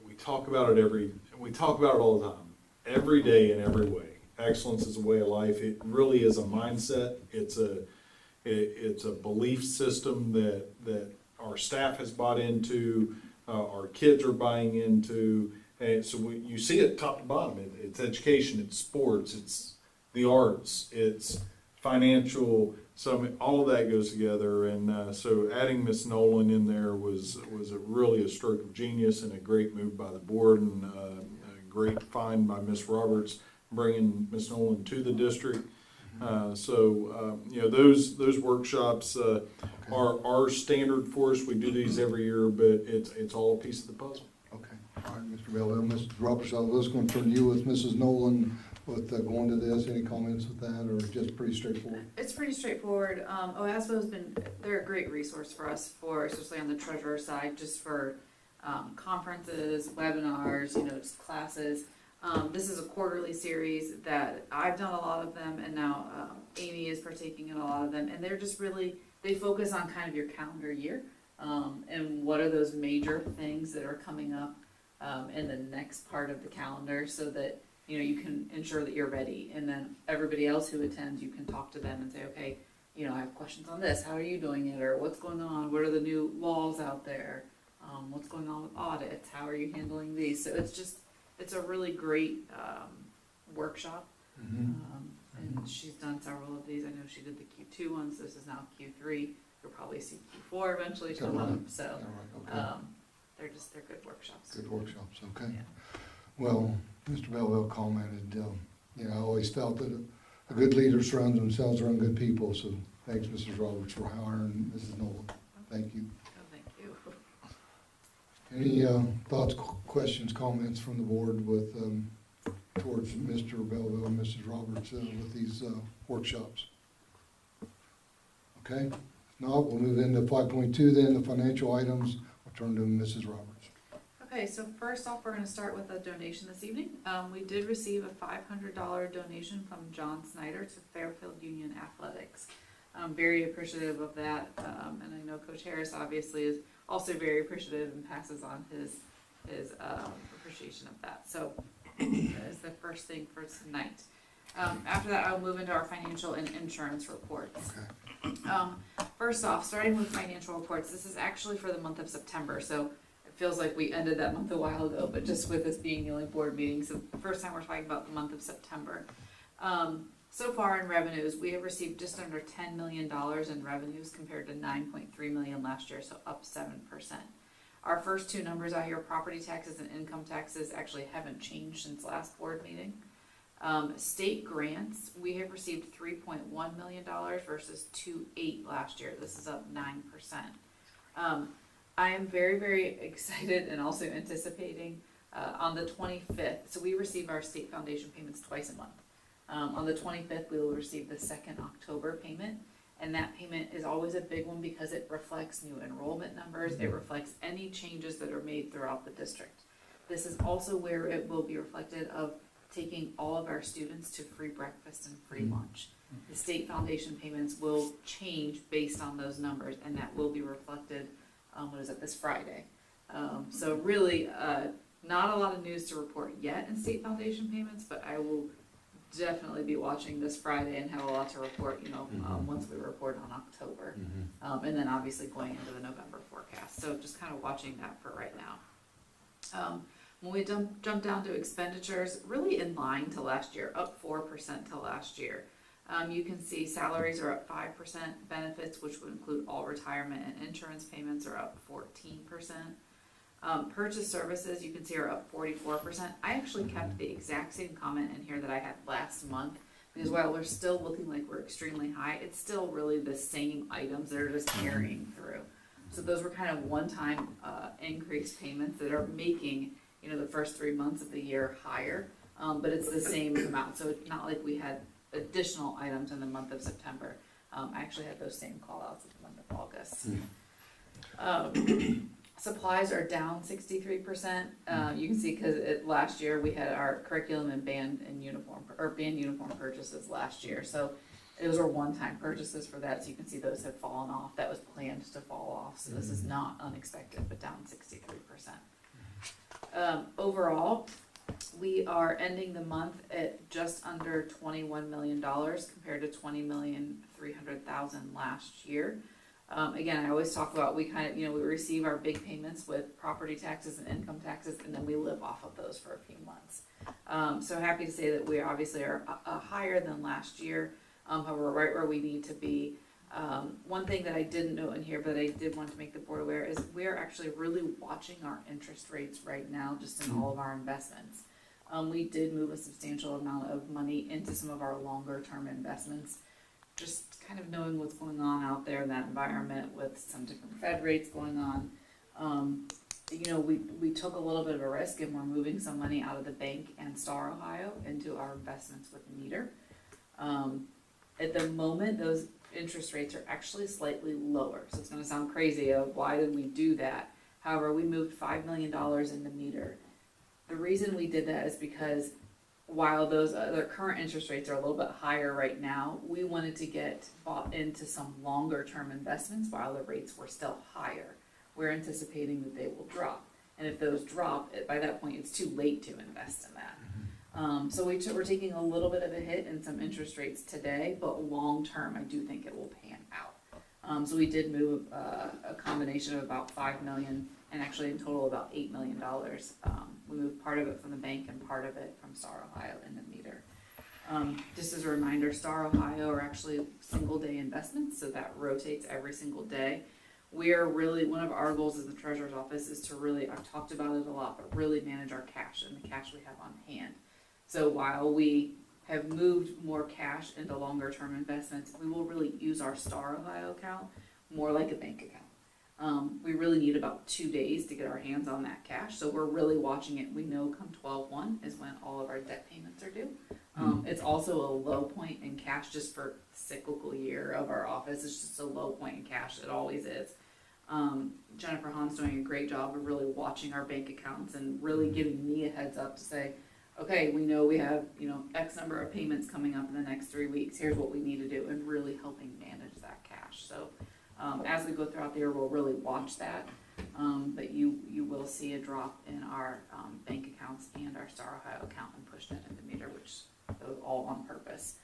we talk about it all the time, every day in every way. Excellence is a way of life. It really is a mindset. It's a belief system that our staff has bought into, our kids are buying into. And so you see it top to bottom. It's education, it's sports, it's the arts, it's financial. So all of that goes together. And so adding Miss Nolan in there was really a stroke of genius and a great move by the board, and a great find by Miss Roberts, bringing Miss Nolan to the district. Those workshops are standard for us. We do these every year, but it's all a piece of the puzzle. Okay, all right, Mr. Belleville, Mrs. Roberts, I was going to turn to you with Mrs. Nolan with going to this. Any comments with that, or just pretty straightforward? It's pretty straightforward. They're a great resource for us, especially on the treasurer side, just for conferences, webinars, just classes. This is a quarterly series that I've done a lot of them, and now Amy is partaking in a lot of them, and they're just they focus on kind of your calendar year, and what are those major things that are coming up in the next part of the calendar, so that you can ensure that you're ready, and then everybody else who attends, you can talk to them and say, okay, I have questions on this, how are you doing it, or what's going on, what are the new laws out there, what's going on with audits, how are you handling these. So it's a really great workshop, and she's done several of these. I know she did the Q2 ones. This is now Q3. You'll probably see Q4 eventually. So Okay. They're good workshops. Good workshops, okay. Yeah. Well, Mr. Belleville commented, I always felt that a good leader surrounds themselves around good people, so thanks, Mrs. Roberts, for hiring Mrs. Nolan. Thank you. Oh, thank you. Any thoughts, questions, comments from the board towards Mr. Belleville and Mrs. Roberts with these workshops? Okay, if not, we'll move into 5.2 then, the financial items. I'll turn to Mrs. Roberts. Okay, so first off, we're going to start with a donation this evening. We did receive a $500 donation from John Snyder to Fairfield Union Athletics. I'm very appreciative of that, and I know Coach Harris obviously is also very appreciative and passes on his appreciation of that. So that is the first thing for tonight. After that, I'll move into our financial and insurance reports. Okay. First off, starting with financial reports, this is actually for the month of September, so it feels like we ended that month a while ago, but just with this being the only board meeting, so the first time we're talking about the month of September. So far in revenues, we have received just under $10 million in revenues compared to $9.3 million last year, so up 7%. Our first two numbers out here, property taxes and income taxes, actually haven't changed since last board meeting. State grants, we have received $3.1 million versus $2.8 last year. This is up 9%. I am very, very excited and also anticipating on the 25th. So we receive our state foundation payments twice a month. On the 25th, we will receive the second October payment. And that payment is always a big one because it reflects new enrollment numbers. It reflects any changes that are made throughout the district. This is also where it will be reflected of taking all of our students to free breakfast and free lunch. The state foundation payments will change based on those numbers, and that will be reflected, this Friday. So really, not a lot of news to report yet in state foundation payments, but I will definitely be watching this Friday and have a lot to report, once we report on October. And then obviously going into the November forecast. So just kind of watching that for right now. When we jump down to expenditures, really in line to last year, up 4% to last year. You can see salaries are up 5%, benefits, which would include all retirement and insurance payments, are up 14%. Purchase services, you can see, are up 44%. I actually kept the exact same comment in here that I had last month, because while we're still looking like we're extremely high, it's still really the same items that are just carrying through. So those were kind of one-time increased payments that are making the first 3 months of the year higher, but it's the same amount. So it's not like we had additional items in the month of September. I actually had those same call-outs in the month of August. Supplies are down 63%. You can see because last year we had our curriculum and band uniform purchases last year. So Those are one-time purchases for that, so you can see those have fallen off. That was planned to fall off, so this is not unexpected, but down 63%. Overall, we are ending the month at just under $21 million compared to $20,300,000 last year. Again, I always talk about, we kind of, we receive our big payments with property taxes and income taxes, and then we live off of those for a few months. So happy to say that we obviously are higher than last year. However, right where we need to be. One thing that I didn't note in here, but I did want to make the board aware, is we are actually really watching our interest rates right now, just in all of our investments. We did move a substantial amount of money into some of our longer term investments, just kind of knowing what's going on out there in that environment with some different Fed rates going on. We took a little bit of a risk, and we're moving some money out of the bank and Star Ohio into our investments with Meter. At the moment, those interest rates are actually slightly lower. So it's going to sound crazy of why did we do that? However, we moved $5 million into Meter. The reason we did that is because while those other current interest rates are a little bit higher right now, we wanted to get bought into some longer term investments while the rates were still higher. We're anticipating that they will drop. And if those drop, by that point, it's too late to invest in that. So we're taking a little bit of a hit in some interest rates today, but long term, I do think it will pan out. So we did move a combination of about $5 million, and actually in total about $8 million. We moved part of it from the bank and part of it from Star Ohio into Meter. Just as a reminder, Star Ohio are actually single day investments, so that rotates every single day. We are really, one of our goals as the treasurer's office is to really, I've talked about it a lot, but really manage our cash and the cash we have on hand. So while we have moved more cash into longer term investments, we will really use our Star Ohio account more like a bank account. We really need about 2 days to get our hands on that cash, so we're really watching it. We know come 12/1 is when all of our debt payments are due. It's also a low point in cash just for cyclical year of our office. It's just a low point in cash. It always is. Jennifer Hahn's doing a great job of really watching our bank accounts and really giving me a heads up to say, okay, we know we have, X number of payments coming up in the next 3 weeks. Here's what we need to do, and really helping manage that cash. So as we go throughout the year, we'll really watch that. But you will see a drop in our bank accounts and our Star Ohio account and push that into Meter, which those all on purpose.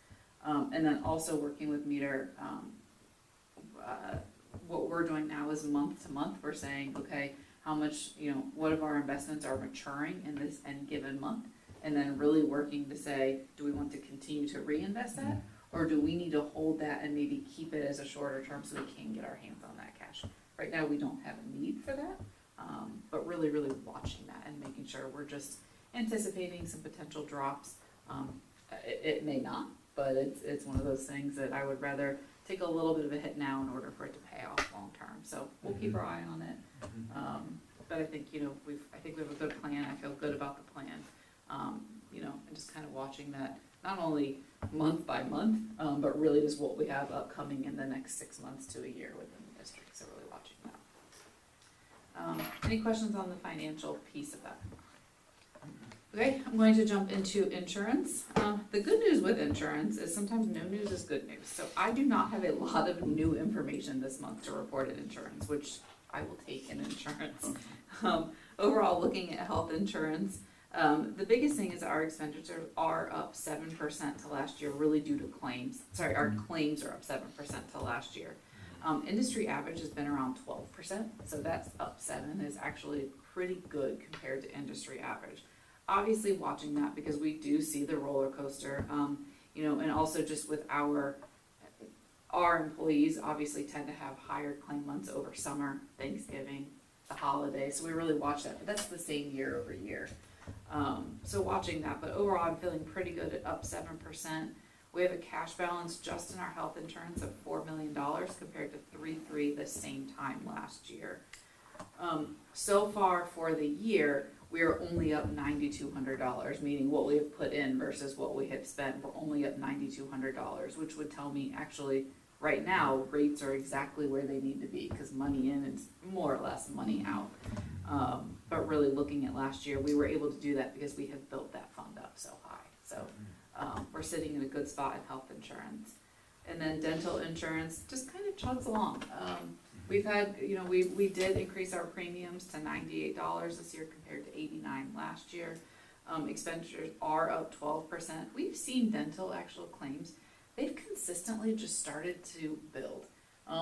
And then also working with Meter, what we're doing now is month to month. We're saying, okay, how much, what of our investments are maturing in this any given month? And then really working to say, do we want to continue to reinvest that? Or do we need to hold that and maybe keep it as a shorter term so we can get our hands on that cash? Right now, we don't have a need for that, but really, really watching that and making sure we're just anticipating some potential drops. It may not, but it's one of those things that I would rather take a little bit of a hit now in order for it to pay off long term. So we'll keep our eye on it. But I think, I think we have a good plan. I feel good about the plan. And just kind of watching that, not only month by month, but really just what we have upcoming in the next 6 months to a year within the district. So really watching that. Any questions on the financial piece of that? Okay, I'm going to jump into insurance. The good news with insurance is sometimes no news is good news. So I do not have a lot of new information this month to report in insurance, which I will take in insurance. Overall, looking at health insurance, the biggest thing is our expenditures are up 7% to last year, really due to claims. Sorry, our claims are up 7% to last year. Industry average has been around 12%, so that's up 7 is actually pretty good compared to industry average. Obviously watching that because we do see the roller coaster, and also just with our employees obviously tend to have higher claim months over summer, Thanksgiving, the holidays, so we really watch that, but that's the same year over year. So watching that, but overall I'm feeling pretty good at up 7%. We have a cash balance just in our health insurance of $4 million compared to $3.3 million the same time last year. So far for the year, we are only up $9,200, meaning what we have put in versus what we have spent. We're only up $9,200, which would tell me actually right now rates are exactly where they need to be because money in is more or less money out. But really looking at last year, we were able to do that because we have built that fund up so high. So we're sitting in a good spot in health insurance. And then dental insurance just kind of chugs along. We've had, we did increase our premiums to $98 this year compared to $89 last year. Expenditures are up 12%. We've seen dental actual claims. They've consistently just started to build.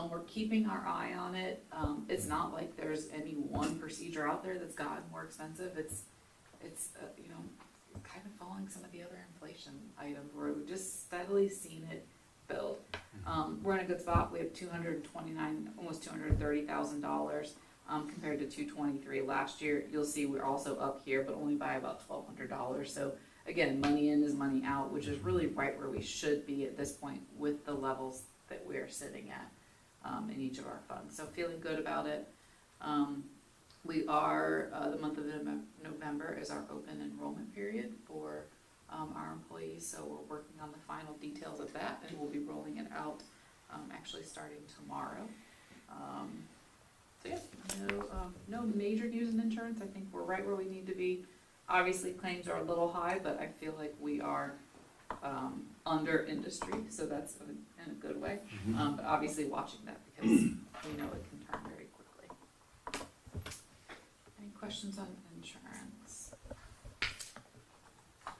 We're keeping our eye on it. It's not like there's any one procedure out there that's gotten more expensive. It's kind of following some of the other inflation items where we've just steadily seen it build. We're in a good spot. We have almost $230,000 compared to $223 last year. You'll see we're also up here, but only by about $1,200. So again, money in is money out, which is really right where we should be at this point with the levels that we're sitting at in each of our funds. So feeling good about it. We are, the month of November is our open enrollment period for our employees, so we're working on the final details of that, and we'll be rolling it out actually starting tomorrow. So yeah, no major news in insurance. I think we're right where we need to be. Obviously, claims are a little high, but I feel like we are under industry, so that's in a good way. But obviously watching that because we know it can turn very quickly. Any questions on insurance?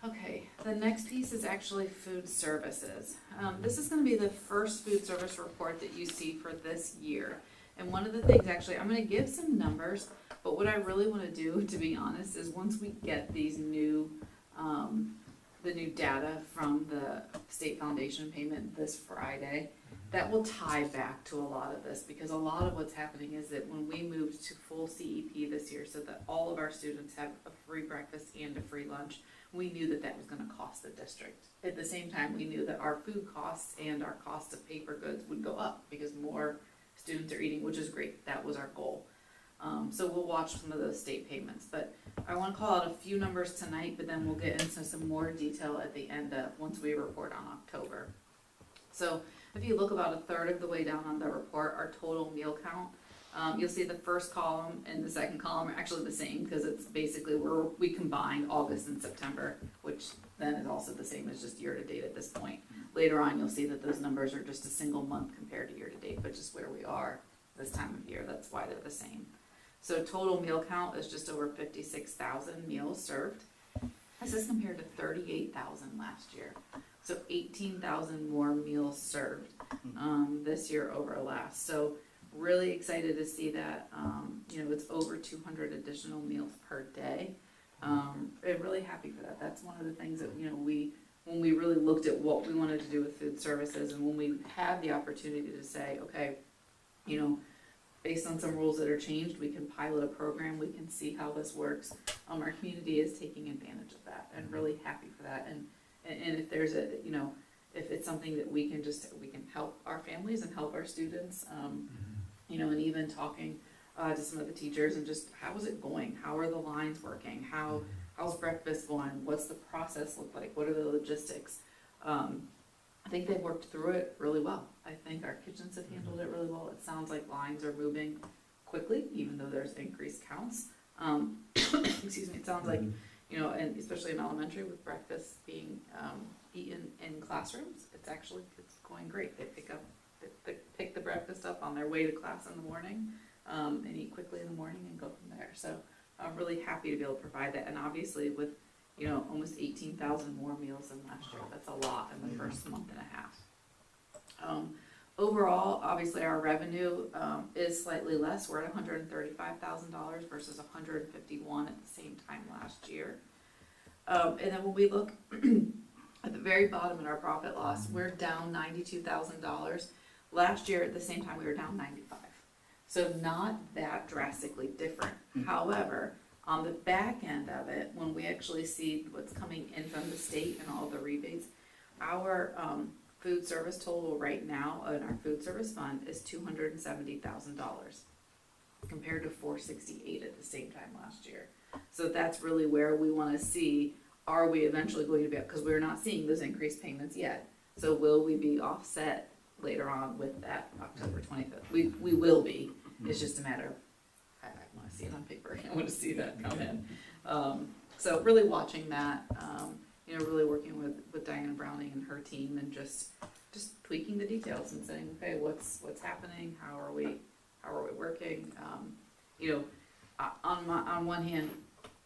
Okay, the next piece is actually food services. This is going to be the first food service report that you see for this year. And one of the things, actually, I'm going to give some numbers, but what I really want to do, to be honest, is once we get these new, the new data from the state foundation payment this Friday, that will tie back to a lot of this, because a lot of what's happening is that when we moved to full CEP this year, so that all of our students have a free breakfast and a free lunch, we knew that that was going to cost the district. At the same time, we knew that our food costs and our cost of paper goods would go up because more students are eating, which is great. That was our goal. So we'll watch some of those state payments, but I want to call out a few numbers tonight, but then we'll get into some more detail at the end of once we report on October. So if you look about a third of the way down on the report, our total meal count, you'll see the first column and the second column are actually the same because it's basically we combined August and September, which then is also the same as just year to date at this point. Later on, you'll see that those numbers are just a single month compared to year to date, but just where we are this time of year, that's why they're the same. So total meal count is just over 56,000 meals served. This is compared to 38,000 last year. So 18,000 more meals served this year over last. So really excited to see that. It's over 200 additional meals per day. I'm really happy for that. That's one of the things that, when we really looked at what we wanted to do with food services, and when we had the opportunity to say, okay, based on some rules that are changed, we can pilot a program, we can see how this works. Our community is taking advantage of that, and really happy for that. And if there's if it's something that we can help our families and help our students, and even talking to some of the teachers and just how is it going? How are the lines working? How's breakfast going? What's the process look like? What are the logistics? I think they've worked through it really well. I think our kitchens have handled it really well. It sounds like lines are moving quickly, even though there's increased counts. Excuse me, it sounds like, and especially in elementary with breakfast being eaten in classrooms, it's going great. They pick the breakfast up on their way to class in the morning and eat quickly in the morning and go from there. So I'm really happy to be able to provide that. And obviously with almost 18,000 more meals than last year. That's a lot in the first month and a half. Overall, obviously our revenue is slightly less. We're at $135,000 versus $151,000 at the same time last year. And then when we look at the very bottom in our profit loss, we're down $92,000. Last year at the same time we were down $95,000. So not that drastically different. However, on the back end of it, when we actually see what's coming in from the state and all the rebates, our food service total right now in our food service fund is $270,000 compared to $468,000 at the same time last year. So that's really where we want to see, are we eventually going to be, because we're not seeing those increased payments yet. So will we be offset later on with that October 25th? We will be. It's just a matter of, I want to see it on paper. I want to see that come in. So really watching that, really working with Diana Browning and her team and just just tweaking the details and saying, okay, what's happening, how are we working? You know, on one hand,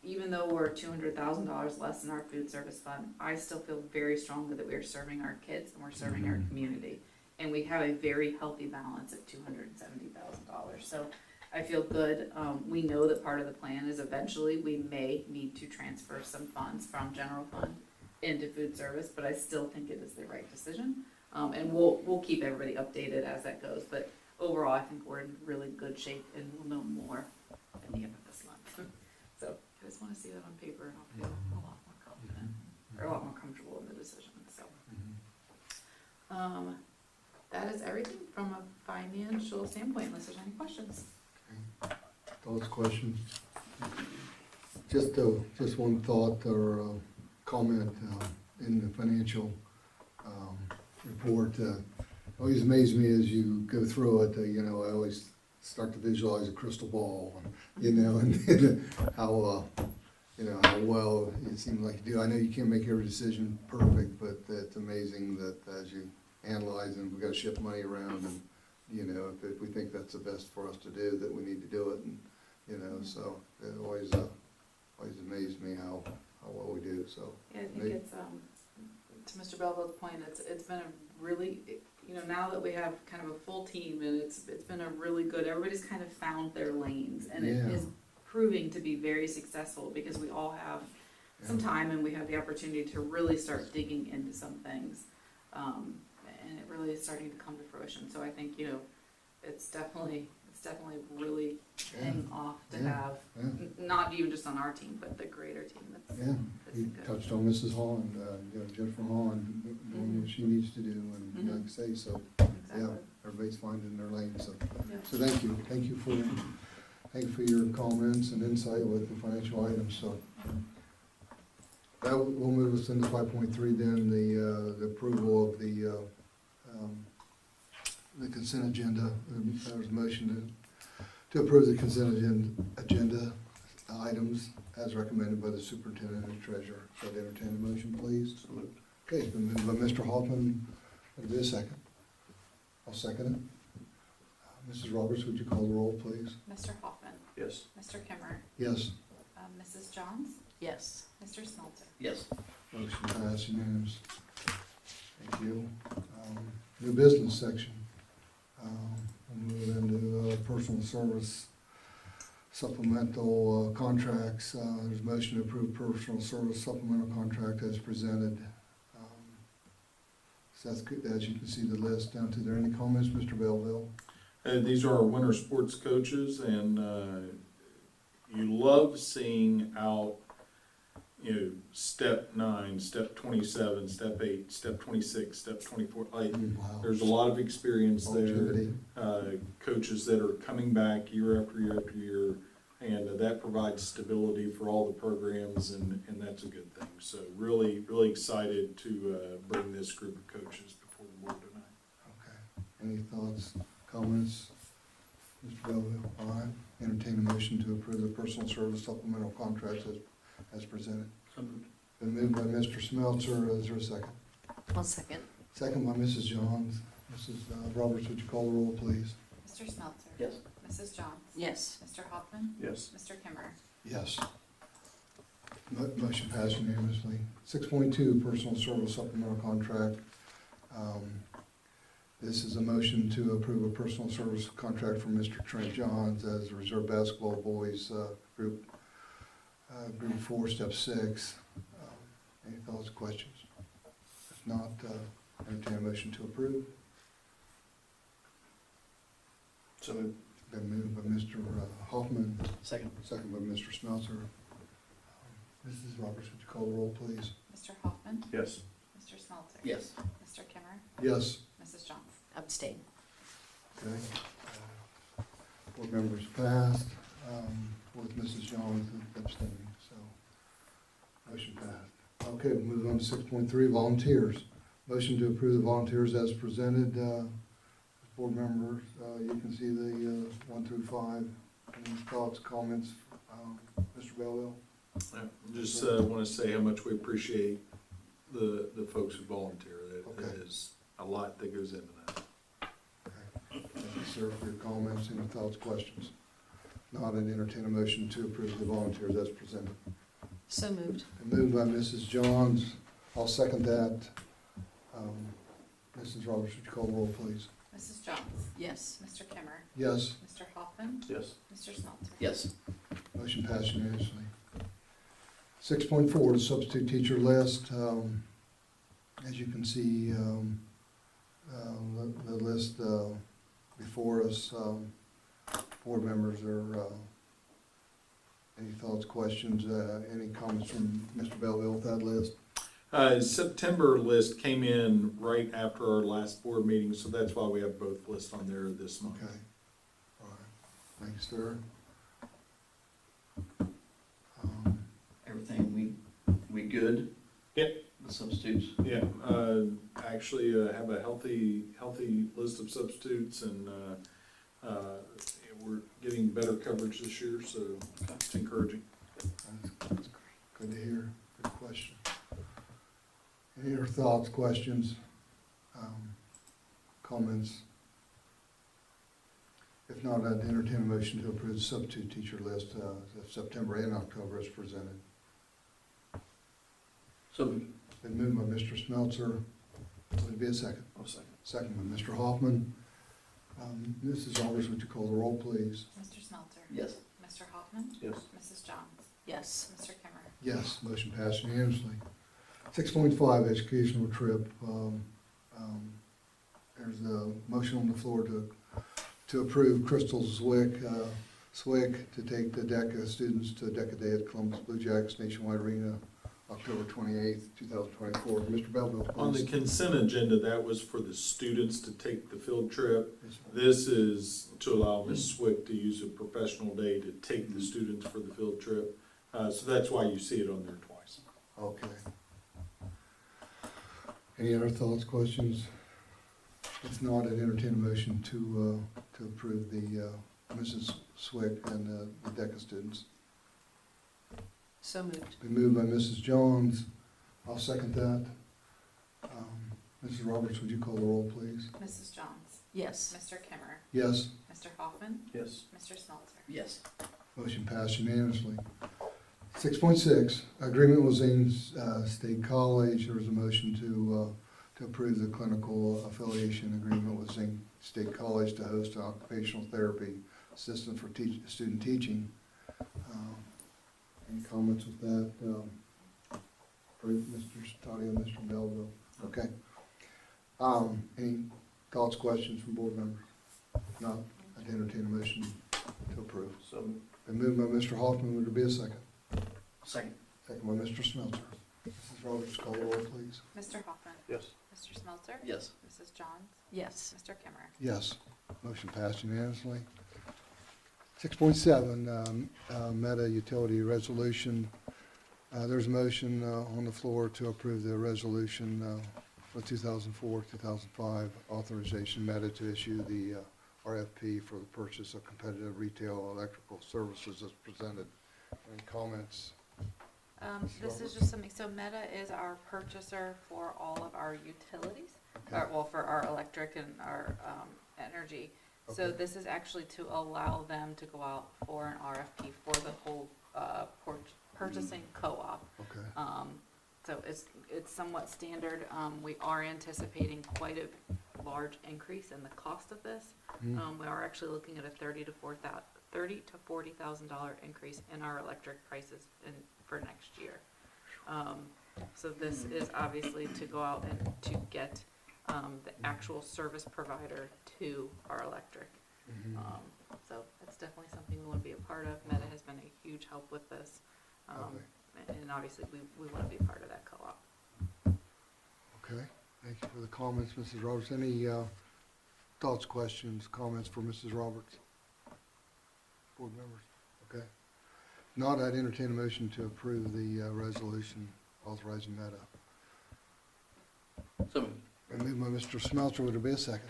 even though we're $200,000 less in our food service fund, I still feel very strongly that we are serving our kids and we're serving our community. And we have a very healthy balance at $270,000. So I feel good. We know that part of the plan is eventually we may need to transfer some funds from general fund into food service, but I still think it is the right decision. And we'll keep everybody updated as that goes. But overall, I think we're in really good shape and we'll know more at the end of this month. So I just want to see that on paper and I'll feel a lot more confident or a lot more comfortable in the decision. So that is everything from a financial standpoint, unless there's any questions. Thoughts, questions? Just one thought or comment in the financial report. Always amazes me as you go through it, you know, I always start to visualize a crystal ball, you know, and how, you know, how well it seems like you do. I know you can't make every decision perfect, but it's amazing that as you analyze and we've got to shift money around and, you know, if we think that's the best for us to do, that we need to do it, and, you know, so it always amazes me how well we do, so. Yeah, I think it's, to Mr. Belleville's point, it's been a really, you know, now that we have kind of a full team and it's been a really good, everybody's kind of found their lanes and it is proving to be very successful because we all have some time and we have the opportunity to really start digging into some things. And it really is starting to come to fruition. So I think, you know, it's definitely really paying off to have, not even just on our team, but the greater team that's You good. touched on Mrs. Holland, you know, Jennifer Holland, doing what she needs to do, and like I say, so, Exactly. everybody's finding their lane, so. Yeah. So thank you for your comments and insight with the financial items, so. That will move us into 5.3 then, the approval of the consent agenda. There's a motion to approve the consent agenda items as recommended by the superintendent and treasurer. So I'd entertain a motion, please. Okay, it's been moved by Mr. Hoffman. Would there be a second? I'll second it. Mrs. Roberts, would you call the roll, please? Mr. Hoffman, Yes. Mr. Kimmer, Yes. Mrs. Johns, Yes. Mr. Smelter. Yes. Motion passed unanimous. Thank you. New business section. We'll move into personal service supplemental contracts. There's a motion to approve personal service supplemental contract as presented. So that's good. As you can see the list down to there. Any comments, Mr. Belleville? These are our winter sports coaches, and you love seeing out, you know, step 9, step 27, step 8, step 26, step 24. Like, Wow. there's a lot of experience there. Longevity. Coaches that are coming back year after year after year, and that provides stability for all the programs, and that's a good thing. So really, really excited to bring this group of coaches before the board tonight. Okay. Any thoughts, comments? Mr. Belleville? All right. Entertain a motion to approve the personal service supplemental contracts as presented. Been moved by Mr. Smeltzer. Is there a second? One second. Second by Mrs. Johns. Mrs. Roberts, would you call the roll, please? Mr. Smelter. Yes. Mrs. Johns. Yes. Mr. Hoffman. Yes. Mr. Kimmer. Yes. Motion passed unanimously. 6.2, personal service supplemental contract. This is a motion to approve a personal service contract for Mr. Trent Johns as a reserve basketball boys group 4, step 6. Any thoughts, questions? If not, entertain a motion to approve. So moved. Been moved by Mr. Hoffman, Second. second by Mr. Smeltzer. Mrs. Roberts, would you call the roll, please? Mr. Hoffman. Yes. Mr. Smelter. Yes. Mr. Kimmer. Yes. Mrs. Johns. Abstain. Okay. Board members passed, with Mrs. Johns abstaining, so motion passed. Okay, we'll move on to 6.3, volunteers. Motion to approve the volunteers as presented. Board members, you can see the 1 through 5. Any thoughts, comments, Mr. Belleville? Just want to say how much we appreciate the folks who volunteer. It Okay. is a lot that goes into that. Thank you, sir, for your comments and your thoughts, questions. Not an entertain a motion to approve the volunteers as presented. So moved. Been moved by Mrs. Johns. I'll second that. Mrs. Roberts, would you call the roll, please? Mrs. Johns, Yes. Mr. Kimmer, Yes. Mr. Hoffman, Yes. Mr. Smelter. Yes. Motion passed unanimously. 6.4, the substitute teacher list. As you can see, the list before us, board members are, any thoughts, questions, any comments from Mr. Belleville with that list? September list came in right after our last board meeting, so that's why we have both lists on there this month. Okay. All right. Thank you, sir. Everything we good? Yep. The substitutes? Yeah, actually, have a healthy list of substitutes, and, we're getting better coverage this year, so it's encouraging. That's good to hear. Good question. Any other thoughts, questions, comments? If not, I'd entertain a motion to approve the substitute teacher list of September and October as presented. So, Been moved by Mr. Smeltzer. Would it be a second? I'll second. Second by Mr. Hoffman. Mrs. Roberts, would you call the roll, please? Mr. Smelter. yes. Mr. Hoffman, Yes. Mrs. Johns, Yes. Mr. Kimmer. Yes, motion passed unanimously. 6.5, educational trip. There's a motion on the floor to approve Crystal Zwick to take the DECA students to DECA Day at Columbus Blue Jackets Nationwide Arena, October 28th, 2024. Mr. Belleville, please. On the consent agenda, that was for the students to take the field trip. This is to allow Ms. Swick to use a professional day to take the students for the field trip. So that's why you see it on there twice. Okay. Any other thoughts, questions? If not, I'd entertain a motion to approve the Mrs. Swick and the DECA students. So moved. Been moved by Mrs. Jones. I'll second that. Mrs. Roberts, would you call the roll, please? Mrs. Johns, Yes. Mr. Kimmer, Yes, Mr. Hoffman, Yes. Mr. Smelter. Yes. motion passed unanimously. 6.6, agreement with Zane State College. There was a motion to approve the clinical affiliation agreement with Zane State College to host an occupational therapy assistant for student teaching. Any comments with that? For Mr. Stadio, Mr. Belleville? Okay. Any thoughts, questions from board members? No, I'd entertain a motion to approve. So, Been moved by Mr. Hoffman, would there be a second? Second. Second by Mr. Smelter. Mrs. Roberts, call the roll, please. Mr. Hoffman, yes. Mr. Smelter. Yes. Mrs. Johns, Yes. Mr. Kimmer. Yes, motion passed unanimously. 6.7, Meta Utility Resolution. There's a motion on the floor to approve the resolution for 2004-2005 authorization Meta to issue the RFP for the purchase of competitive retail electrical services as presented. Any comments? This is just something, so Meta is our purchaser for all of our utilities, or, well, for our electric and our, energy. So Okay. this is actually to allow them to go out for an RFP for the whole, purchasing co-op. Okay, So it's somewhat standard. We are anticipating quite a large increase in the cost of this. Mhm. We are actually looking at a $30,000 to $40,000 increase in our electric prices for next year. So this is obviously to go out and to get the actual service provider to our electric. Mhm. So it's definitely something we want to be a part of. Meta has been a huge help with this. And obviously, we want to be a part of that co-op. Okay, thank you for the comments, Mrs. Roberts. Any thoughts, questions, comments for Mrs. Roberts? Board members? Okay. Not, I'd entertain a motion to approve the resolution authorizing Meta. So moved. Been moved by Mr. Smelter, would there be a second?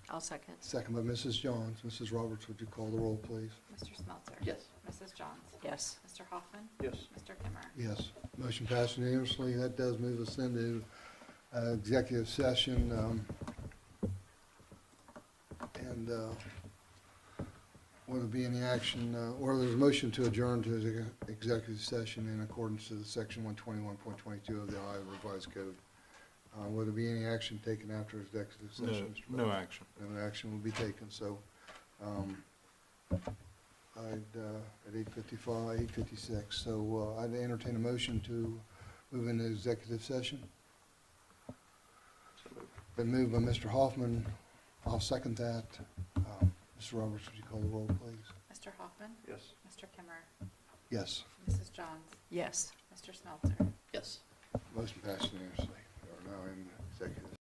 I'll second. Second by Mrs. Johns. Mrs. Roberts, would you call the roll, please? Mr. Smelter? Yes. Mrs. Johns? Yes. Mr. Hoffman? Yes. Mr. Kimmer? Yes, motion passed unanimously. That does move us into executive session, and will there be any action, or there's a motion to adjourn to the executive session in accordance to the section 121.22 of the Ohio Revised Code. Will there be any action taken after executive No, session? Mr. no President? action. No action will be taken, so, at 8:55, 8:56, so, I'd entertain a motion to move into executive session. Been moved by Mr. Hoffman, I'll second that. Mr. Roberts, would you call the roll, please? Mr. Hoffman? Yes. Mr. Kimmer? Yes, Mrs. Johns? Yes. Mr. Smelter? Yes. motion passed unanimously. We are now in executive